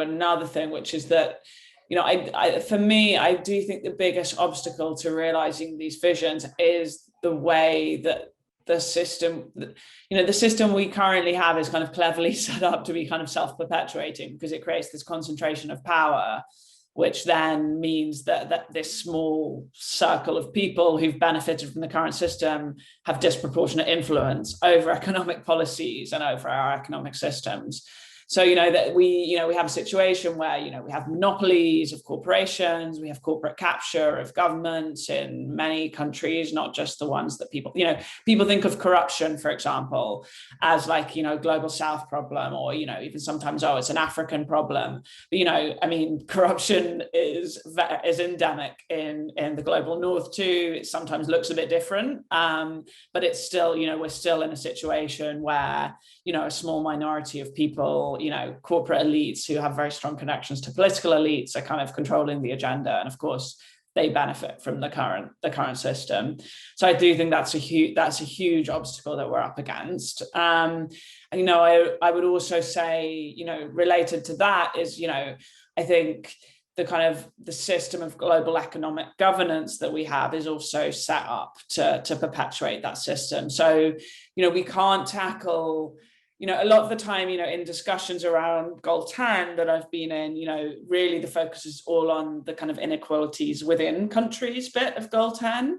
another thing, which is that, for me, I do think the biggest obstacle to realizing these visions is the way that the system we currently have is kind of cleverly set up to be kind of self-perpetuating, because it creates this concentration of power, which then means that this small circle of people who've benefited from the current system have disproportionate influence over economic policies and over our economic systems. So, that we have a situation where, we have monopolies of corporations, we have corporate capture of governments in many countries, not just the ones that people think of corruption, for example, as like, global South problem, or, even sometimes, it's an African problem. But, corruption is endemic in the global North too. It sometimes looks a bit different, but it's still, we're still in a situation where, a small minority of people, corporate elites who have very strong connections to political elites are kind of controlling the agenda. And of course, they benefit from the current system. So I do think that's a huge obstacle that we're up against. And, you know, I would also say, you know, related to that is, you know, I think the system of global economic governance that we have is also set up to perpetuate that system. So, you know, we can't tackle, you know, a lot of the time, you know, in discussions around Goal 10 that I've been in, you know, really the focus is all on the kind of inequalities within countries bit of Goal 10,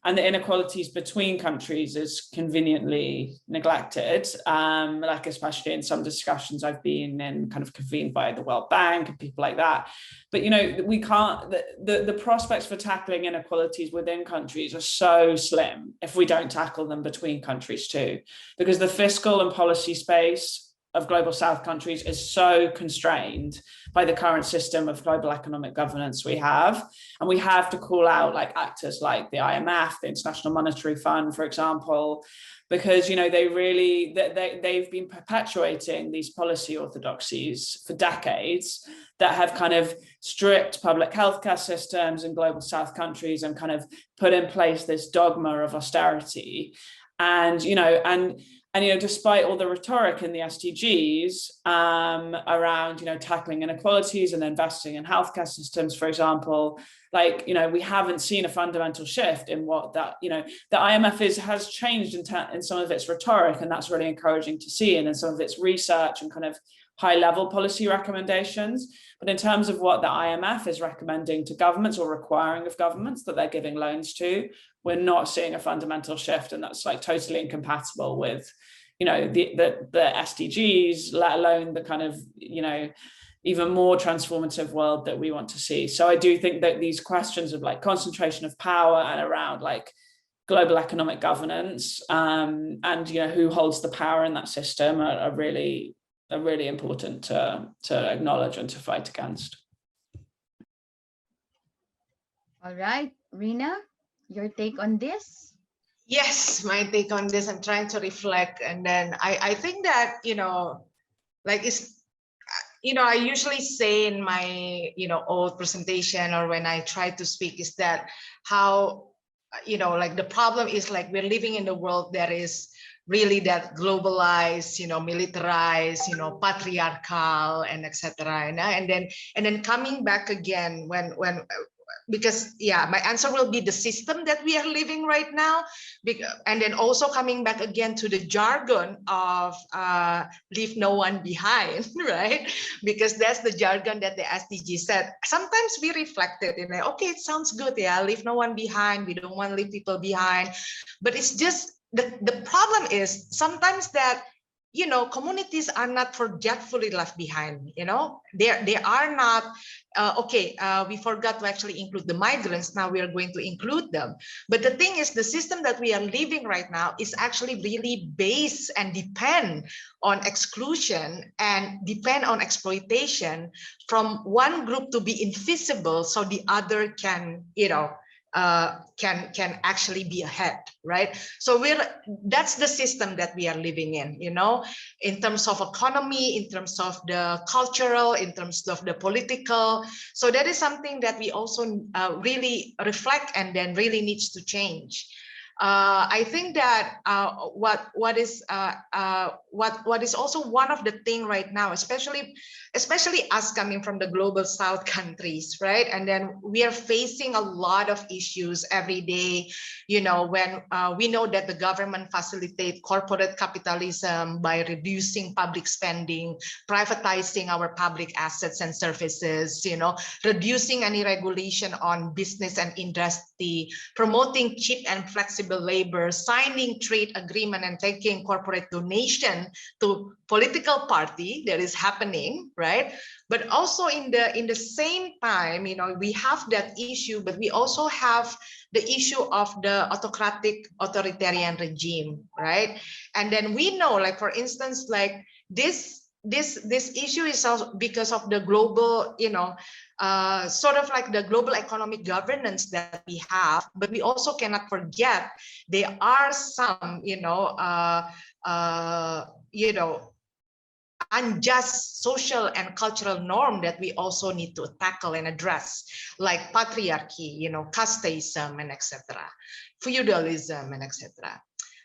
and the inequalities between countries is conveniently neglected, like especially in some discussions I've been in, kind of convened by the World Bank and people like that. But, you know, we can't, the prospects for tackling inequalities within countries are so slim if we don't tackle them between countries too, because the fiscal and policy space of global South countries is so constrained by the current system of global economic governance we have. And we have to call out like actors like the IMF, the International Monetary Fund, for example, because, you know, they've been perpetuating these policy orthodoxies for decades that have kind of stripped public healthcare systems in global South countries and kind of put in place this dogma of austerity. And, you know, and you know, despite all the rhetoric in the SDGs around, you know, tackling inequalities and investing in healthcare systems, for example, like, you know, we haven't seen a fundamental shift in what that, you know, the IMF has changed in some of its rhetoric, and that's really encouraging to see, and in some of its research and kind of high-level policy recommendations. But in terms of what the IMF is recommending to governments or requiring of governments that they're giving loans to, we're not seeing a fundamental shift, and that's like totally incompatible with, you know, the SDGs, let alone the kind of, you know, even more transformative world that we want to see. So I do think that these questions of like concentration of power and around like global economic governance and, you know, who holds the power in that system are really important to acknowledge and to fight against. All right, Rina, your take on this? Yes, my take on this, I'm trying to reflect. And then I think that, you know, like it's, you know, I usually say in my, you know, old presentation or when I try to speak is that how, you know, like the problem is like we're living in a world that is really that globalized, you know, militarized, you know, patriarchal and etc. And then coming back again when because yeah, my answer will be the system that we are living right now, and then also coming back again to the jargon of leave no one behind, right? Because that's the jargon that the SDG said. Sometimes we reflected and like, okay, it sounds good, yeah, leave no one behind, we don't want to leave people behind, but it's just the problem is sometimes that, you know, communities are not forgetfully left behind. You know, they are not we forgot to actually include the migrants, now we are going to include them. But the thing is, the system that we are living right now is actually really based and depend on exclusion and depend on exploitation from one group to be invisible so the other can, you know, can actually be ahead, right? So that's the system that we are living in, you know, in terms of economy, in terms of the cultural, in terms of the political. So that is something that we also really reflect and then really needs to change. I think that what is also one of the thing right now, especially us coming from the global South countries, right? And then we are facing a lot of issues every day. You know, when we know that the government facilitate corporate capitalism by reducing public spending, privatizing our public assets and services, you know, reducing any regulation on business and industry, promoting cheap and flexible labor, signing trade agreement and taking corporate donation to political party that is happening, right? But also in the same time, you know, we have that issue, but we also have the issue of the authoritarian regime, right? And then we know, like for instance, like this issue is also because of the global, you know, sort of like the global economic governance that we have, but we also cannot forget there are some, unjust social and cultural norm that we also need to tackle and address, like patriarchy, casteism, and etc., feudalism, and etc.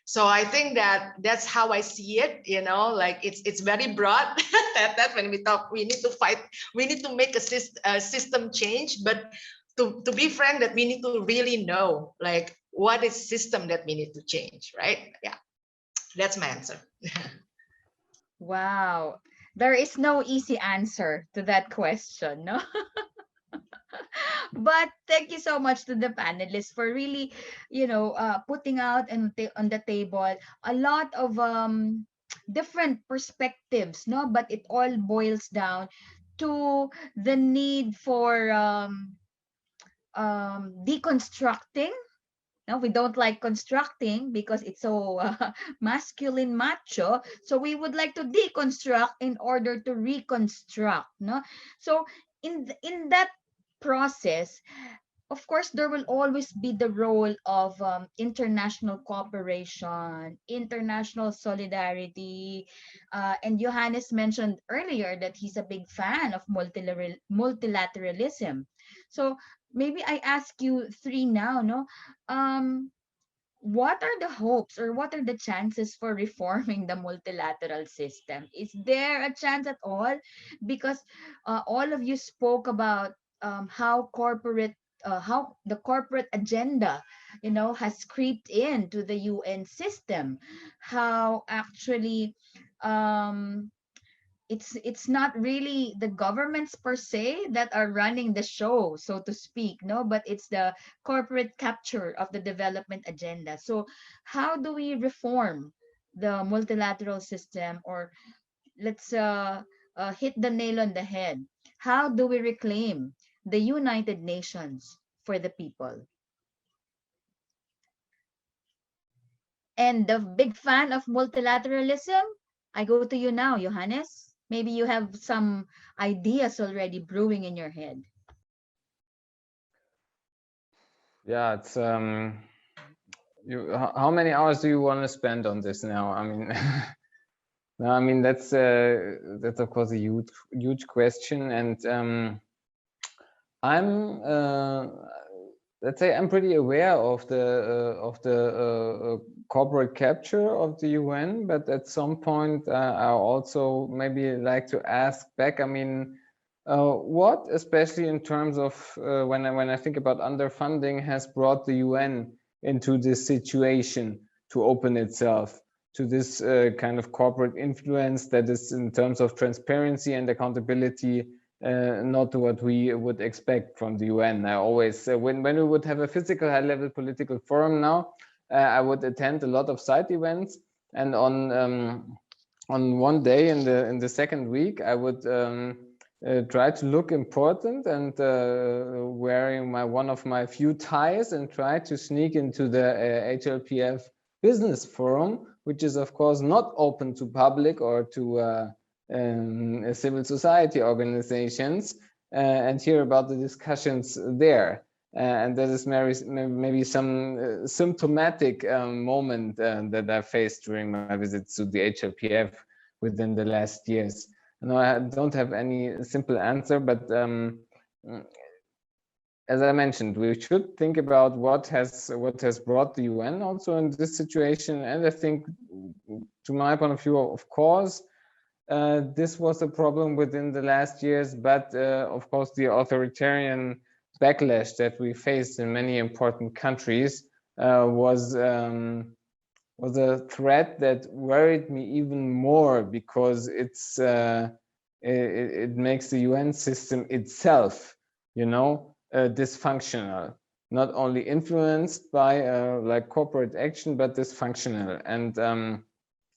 So I think that's how I see it, like it's very broad. That when we talk, we need to fight, we need to make a system change, but to be frank, that we need to really know, like, what is system that we need to change, right? Yeah, that's my answer. Wow. There is no easy answer to that question, no? But thank you so much to the panelists for really, putting out on the table a lot of different perspectives, no? But it all boils down to the need for deconstructing. No, we don't like constructing because it's so masculine, macho. So we would like to deconstruct in order to reconstruct. No, so in that process, of course, there will always be the role of international cooperation, international solidarity. And Johannes mentioned earlier that he's a big fan of multilateralism. So maybe I ask you three now, no? What are the hopes or what are the chances for reforming the multilateral system? Is there a chance at all? Because all of you spoke about how the corporate agenda, has creeped into the UN system. How actually um, it's not really the governments per se that are running the show, so to speak, no, but it's the corporate capture of the development agenda. So how do we reform the multilateral system, or let's hit the nail on the head, how do we reclaim the United Nations for the people? And the big fan of multilateralism, I go to you now, Johannes. Maybe you have some ideas already brewing in your head. Yeah, it's how many hours do you want to spend on this now? I mean, no, I mean that's of course a huge question, and I'm let's say I'm pretty aware of the corporate capture of the UN, but at some point I also maybe like to ask back. I mean, what, especially in terms of when I think about underfunding, has brought the UN into this situation to open itself to this kind of corporate influence that is, in terms of transparency and accountability, not what we would expect from the UN. I always, when we would have a physical high-level political forum now, I would attend a lot of side events, and on one day in the second week, I would try to look important and wearing one of my few ties, and try to sneak into the HLPF business forum, which is of course not open to public or to civil society organizations, and hear about the discussions there. And that is maybe some symptomatic moment that I faced during my visits to the HLPF within the last years. No, I don't have any simple answer, but as I mentioned, we should think about what has brought the UN also in this situation. And I think, to my point of view, of course, this was a problem within the last years, but of course the authoritarian backlash that we faced in many important countries was a threat that worried me even more, because it makes the UN system itself, dysfunctional, not only influenced by like corporate action, but dysfunctional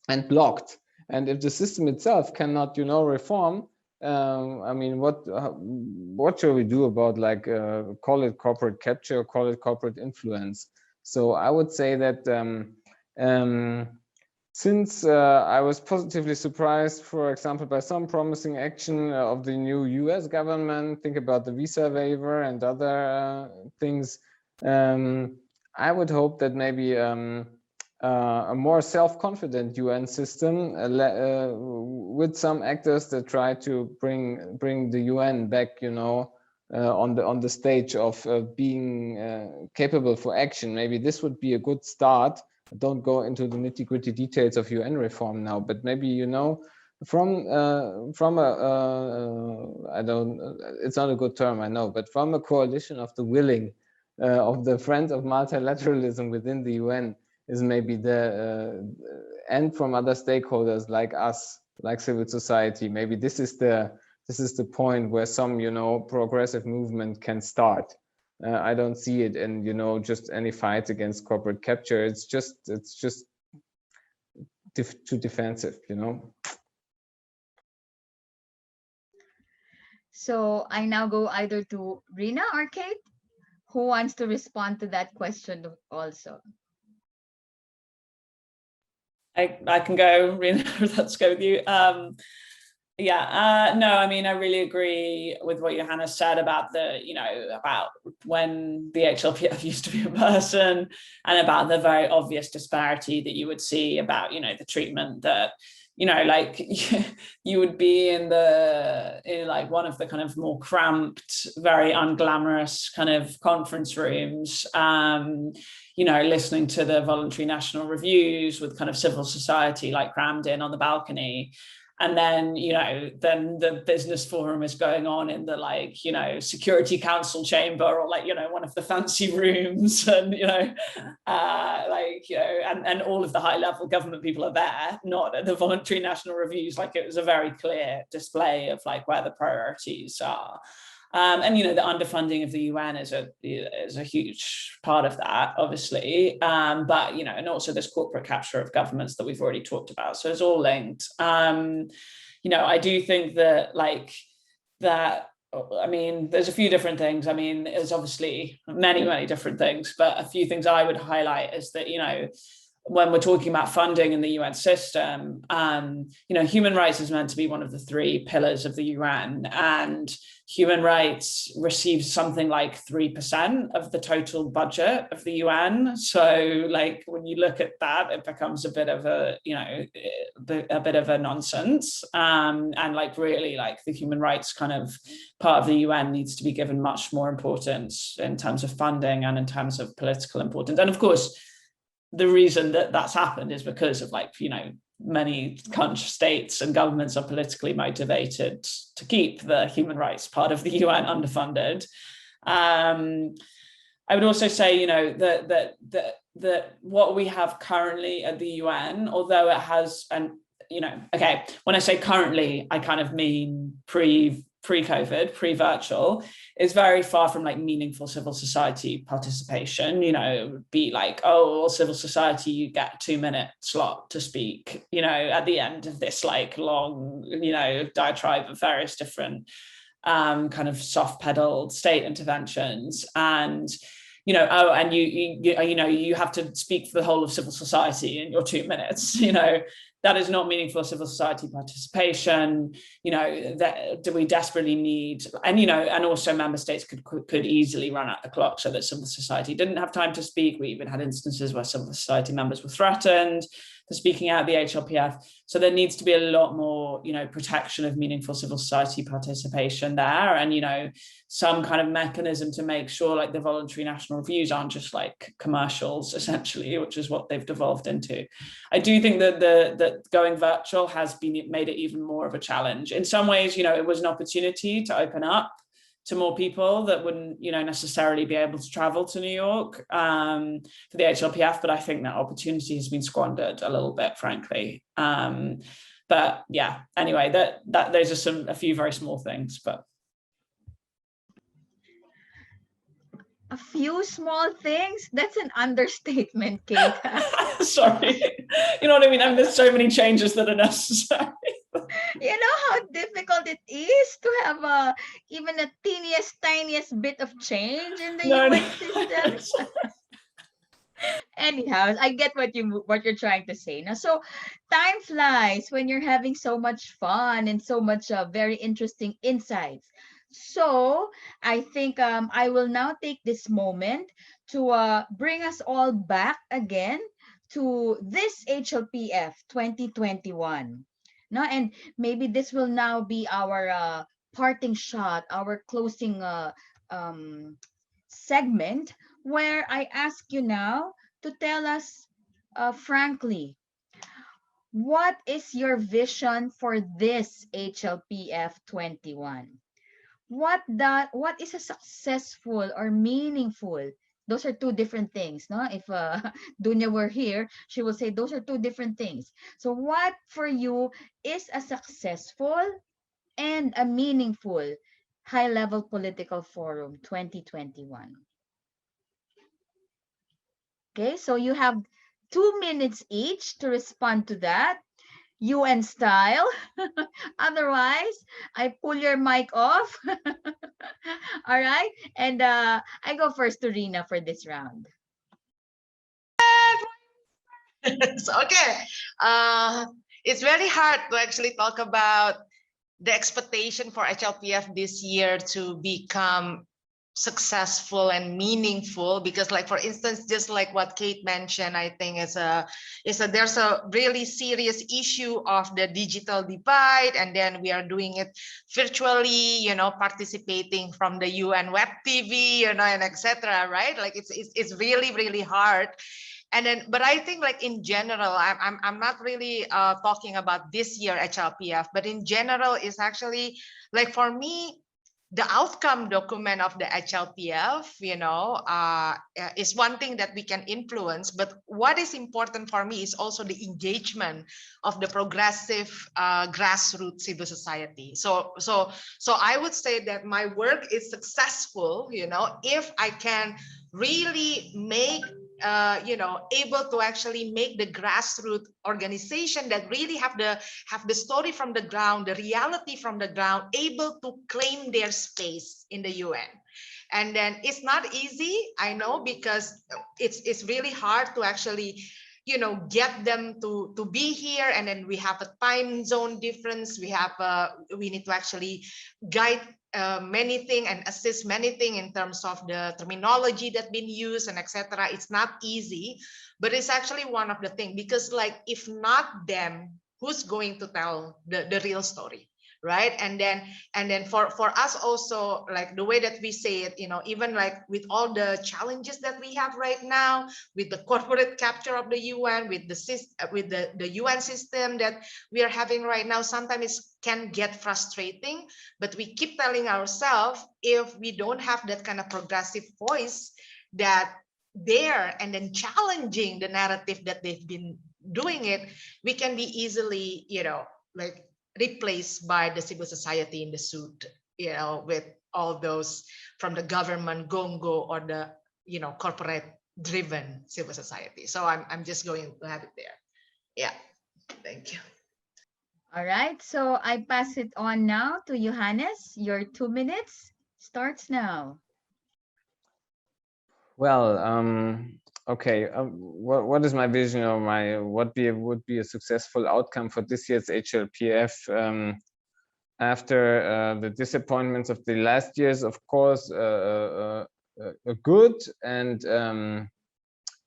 and blocked. And if the system itself cannot, reform, I mean, what shall we do about, like, call it corporate capture, call it corporate influence? So I would say that since I was positively surprised, for example, by some promising action of the new US government, think about the visa waiver and other things, I would hope that maybe a more self-confident UN system with some actors that try to bring the UN back, you know, on the stage of being capable for action. Maybe this would be a good start. Don't go into the nitty-gritty details of UN reform now, but maybe, you know, from I don't, it's not a good term, I know, but from a coalition of the willing, of the friends of multilateralism within the UN, is maybe the and from other stakeholders like us, like civil society. Maybe this is the point where some, you know, progressive movement can start. I don't see it in, you know, just any fights against corporate capture. It's just too defensive, you know. So I now go either to Rina or Kate. Who wants to respond to that question also? I can go, Rina, let's go with you. Yeah, no, I mean, I really agree with what Johannes said about the, you know, about when the HLPF used to be a person, and about the very obvious disparity that you would see about, you know, the treatment that, you know, like you would be in like one of the kind of more cramped, very unglamorous kind of conference rooms, you know, listening to the voluntary national reviews with kind of civil society like crammed in on the balcony. And then, you know, then the business forum is going on in the, like, you know, Security Council chamber, or like, you know, one of the fancy rooms, and, you know, like, you know, and all of the high level government people are there, not at the voluntary national reviews. Like, it was a very clear display of like where the priorities are. And, you know, the underfunding of the UN is a huge part of that, obviously. But, you know, and also this corporate capture of governments that we've already talked about. So it's all linked. You know, I do think that, like, that, I mean, there's a few different things. I mean, there's obviously many different things, but a few things I would highlight is that, you know, when we're talking about funding in the UN system, you know, human rights is meant to be one of the 3 pillars of the UN, and human rights receives something like 3% of the total budget of the UN. So, like, when you look at that, it becomes a bit of a, you know, a bit of a nonsense. And like, really, like, the human rights kind of part of the UN needs to be given much more importance in terms of funding and in terms of political importance. And of course, the reason that that's happened is because of, like, you know, many country states and governments are politically motivated to keep the human rights part of the UN underfunded. I would also say, you know, that what we have currently at the UN, although it has, and, you know, okay, when I say currently, I kind of mean pre-COVID, pre-virtual, is very far from like meaningful civil society participation. You know, it would be like, oh, civil society, you get a 2-minute slot to speak, you know, at the end of this like long, you know, diatribe of various different kind of soft pedaled state interventions. And, you know, oh, and you know, you have to speak for the whole of civil society in your 2 minutes, you know. That is not meaningful civil society participation. You know, that do we desperately need, and, you know, and also member states could easily run out the clock so that civil society didn't have time to speak. We even had instances where civil society members were threatened for speaking out the HLPF. So there needs to be a lot more, you know, protection of meaningful civil society participation there, and, you know, some kind of mechanism to make sure like the voluntary national reviews aren't just like commercials, essentially, which is what they've devolved into. I do think that that going virtual has made it even more of a challenge. In some ways, you know, it was an opportunity to open up to more people that wouldn't, you know, necessarily be able to travel to New York for the HLPF, but I think that opportunity has been squandered a little bit, frankly. But yeah, anyway, that those are a few very small things, but. A few small things? That's an understatement, Kate. Sorry. You know what I mean? I mean, there's so many changes that are necessary. You know how difficult it is to have even a tiniest bit of change in the UN system. Anyhow, I get what you're trying to say. Now, so time flies when you're having so much fun and so much very interesting insights. So I think I will now take this moment to bring us all back again to this HLPF 2021. No, and maybe this will now be our parting shot, our closing segment, where I ask you now to tell us frankly, what is your vision for this HLPF 21? What is a successful or meaningful? Those are two different things, no? If Dunya were here, she will say those are two different things. So what for you is a successful and a meaningful high-level political forum 2021? Okay, so you have 2 minutes each to respond to that. UN style. Otherwise, I pull your mic off. All right. And I go first to Rina for this round. So, okay. It's very hard to actually talk about the expectation for HLPF this year to become successful and meaningful, because like for instance, just like what Kate mentioned, I think there's a really serious issue of the digital divide, and then we are doing it virtually, participating from the UN web TV, and etc. Right? Like it's really, really hard. And then, but I think like in general, I'm not really talking about this year HLPF, but in general, is actually like for me, the outcome document of the HLPF, is one thing that we can influence. But what is important for me is also the engagement of the progressive grassroots civil society. So I would say that my work is successful, if I can really make able to actually make the grassroots organization that really have the story from the ground, the reality from the ground, able to claim their space in the UN. And then it's not easy, I know, because it's really hard to actually get them to be here. And then we have a time zone difference. We need to actually guide many things and assist many things in terms of the terminology that's been used and etc. It's not easy, but it's actually one of the things, because like if not them, who's going to tell the real story, right? And then for us also, like the way that we say it, even like with all the challenges that we have right now, with the corporate capture of the UN, with the UN system that we are having right now, sometimes it can get frustrating. But we keep telling ourselves, if we don't have that kind of progressive voice that there and then challenging the narrative that they've been doing it, we can be easily like replaced by the civil society in the suit, with all those from the government gongo or the corporate driven civil society. So I'm just going to have it there. Yeah, thank you. All right, so I pass it on now to Johannes. Your 2 minutes starts now. Well, okay. What is my vision, or what would be a successful outcome for this year's HLPF? After the disappointments of the last years, of course, a good and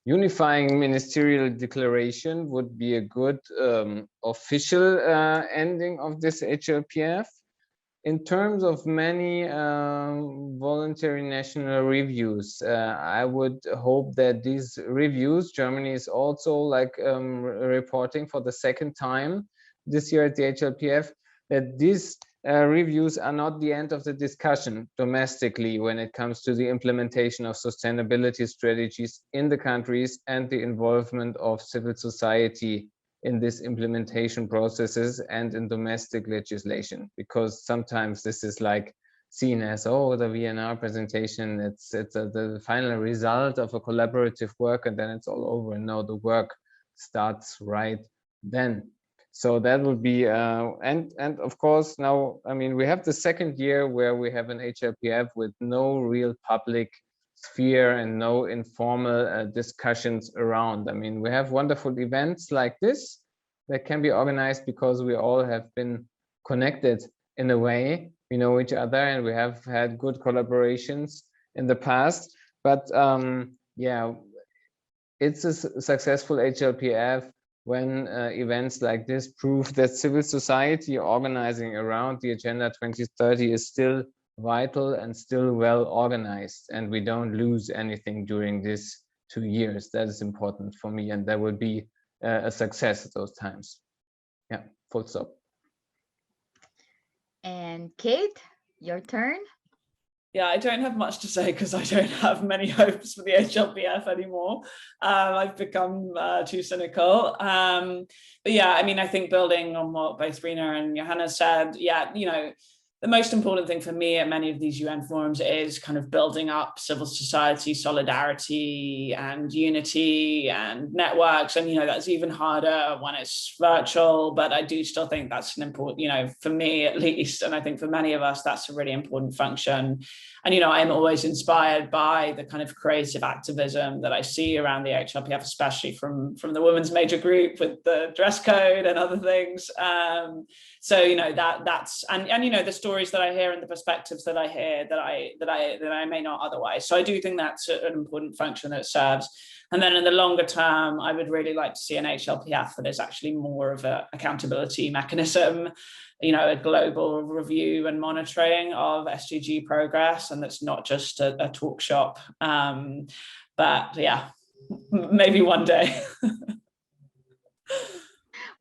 unifying ministerial declaration would be a good official ending of this HLPF. In terms of many voluntary national reviews, I would hope that these reviews, Germany is also like reporting for the second time this year at the HLPF, that these reviews are not the end of the discussion domestically when it comes to the implementation of sustainability strategies in the countries and the involvement of civil society in this implementation processes and in domestic legislation, because sometimes this is like seen as, oh, the VNR presentation, it's the final result of a collaborative work and then it's all over. No, the work starts right then. So that would be and of course now, I mean, we have the second year where we have an HLPF with no real public sphere and no informal discussions around. I mean, we have wonderful events like this that can be organized because we all have been connected in a way. We know each other and we have had good collaborations in the past. But yeah, it's a successful HLPF when events like this prove that civil society organizing around the Agenda 2030 is still vital and still well organized, and we don't lose anything during these 2 years. That is important for me, and that will be a success at those times. Yeah, full stop. And Kate, your turn. Yeah, I don't have much to say because I don't have many hopes for the HLPF anymore. I've become too cynical. But yeah, I mean, I think building on what both Rina and Johannes said, yeah, you know, the most important thing for me at many of these UN forums is kind of building up civil society solidarity and unity and networks. And, you know, that's even harder when it's virtual, but I do still think that's an important, you know, for me at least, and I think for many of us, that's a really important function. And, you know, I'm always inspired by the kind of creative activism that I see around the HLPF, especially from the women's major group with the dress code and other things. So, you know, that's, and, you know, the stories that I hear and the perspectives that I hear that I may not otherwise. So I do think that's an important function that it serves. And then in the longer term, I would really like to see an HLPF that is actually more of an accountability mechanism, you know, a global review and monitoring of SDG progress, and that's not just a talk shop. But yeah, maybe one day.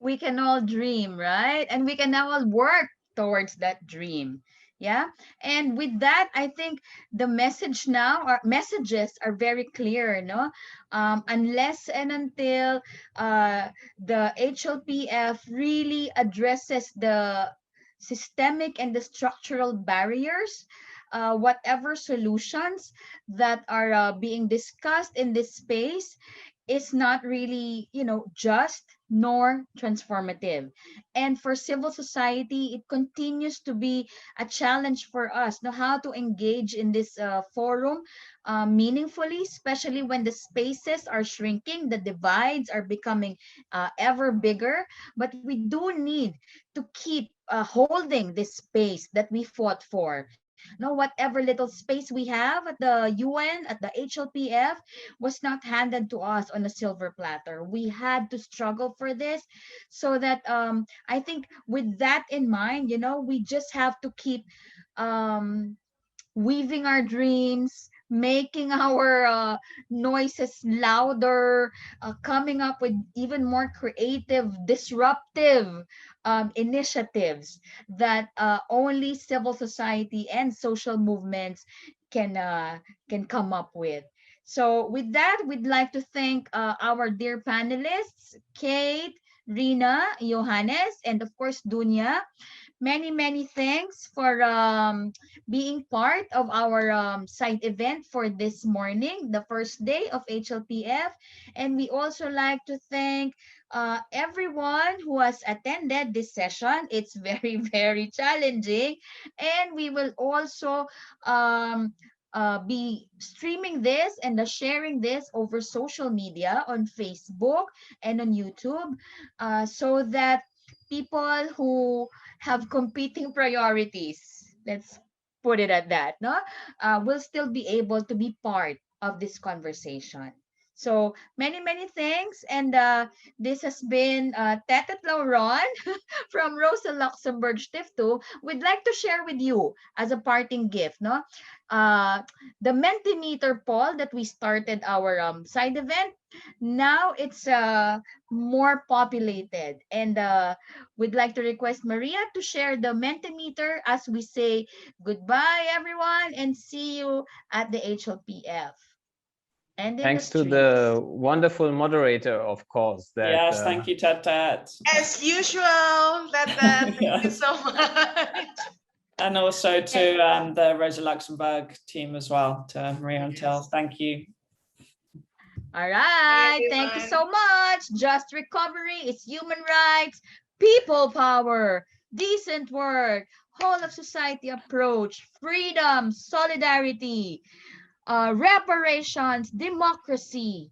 We can all dream, right? And we can all work towards that dream. Yeah. And with that, I think the message now, or messages are very clear, no? Unless and until the HLPF really addresses the systemic and the structural barriers, whatever solutions that are being discussed in this space is not really, you know, just nor transformative. And for civil society, it continues to be a challenge for us now how to engage in this forum meaningfully, especially when the spaces are shrinking, the divides are becoming ever bigger. But we do need to keep holding this space that we fought for. No, whatever little space we have at the UN, at the HLPF, was not handed to us on a silver platter. We had to struggle for this, so that I think with that in mind, you know, we just have to keep weaving our dreams, making our noises louder, coming up with even more creative, disruptive initiatives that only civil society and social movements can come up with. So with that, we'd like to thank our dear panelists, Kate, Rina, Johannes, and of course, Dunya. Many thanks for being part of our side event for this morning, the first day of HLPF. And we also like to thank everyone who has attended this session. It's very challenging, and we will also be streaming this and sharing this over social media on Facebook and on YouTube, so that people who have competing priorities, let's put it at that, no, will still be able to be part of this conversation. So many thanks, and this has been Tetet Lauron from Rosa Luxemburg Stiftung. We'd like to share with you as a parting gift, no, the Mentimeter poll that we started our side event. Now it's more populated, and we'd like to request Maria to share the Mentimeter as we say goodbye, everyone, and see you at the HLPF. And thanks to the wonderful moderator, of course. That, yes, thank you, Ted. As usual, thank you so much. And also to the Rosa Luxemburg team as well, to Maria and Till. Thank you. All right, thank you so much. Just recovery is human rights, people power, decent work, whole of society approach, freedom, solidarity, reparations, democracy,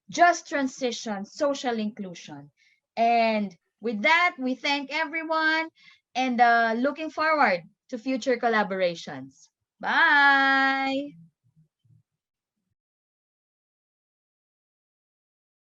just transition, social inclusion. And with that, we thank everyone, and looking forward to future collaborations. Bye.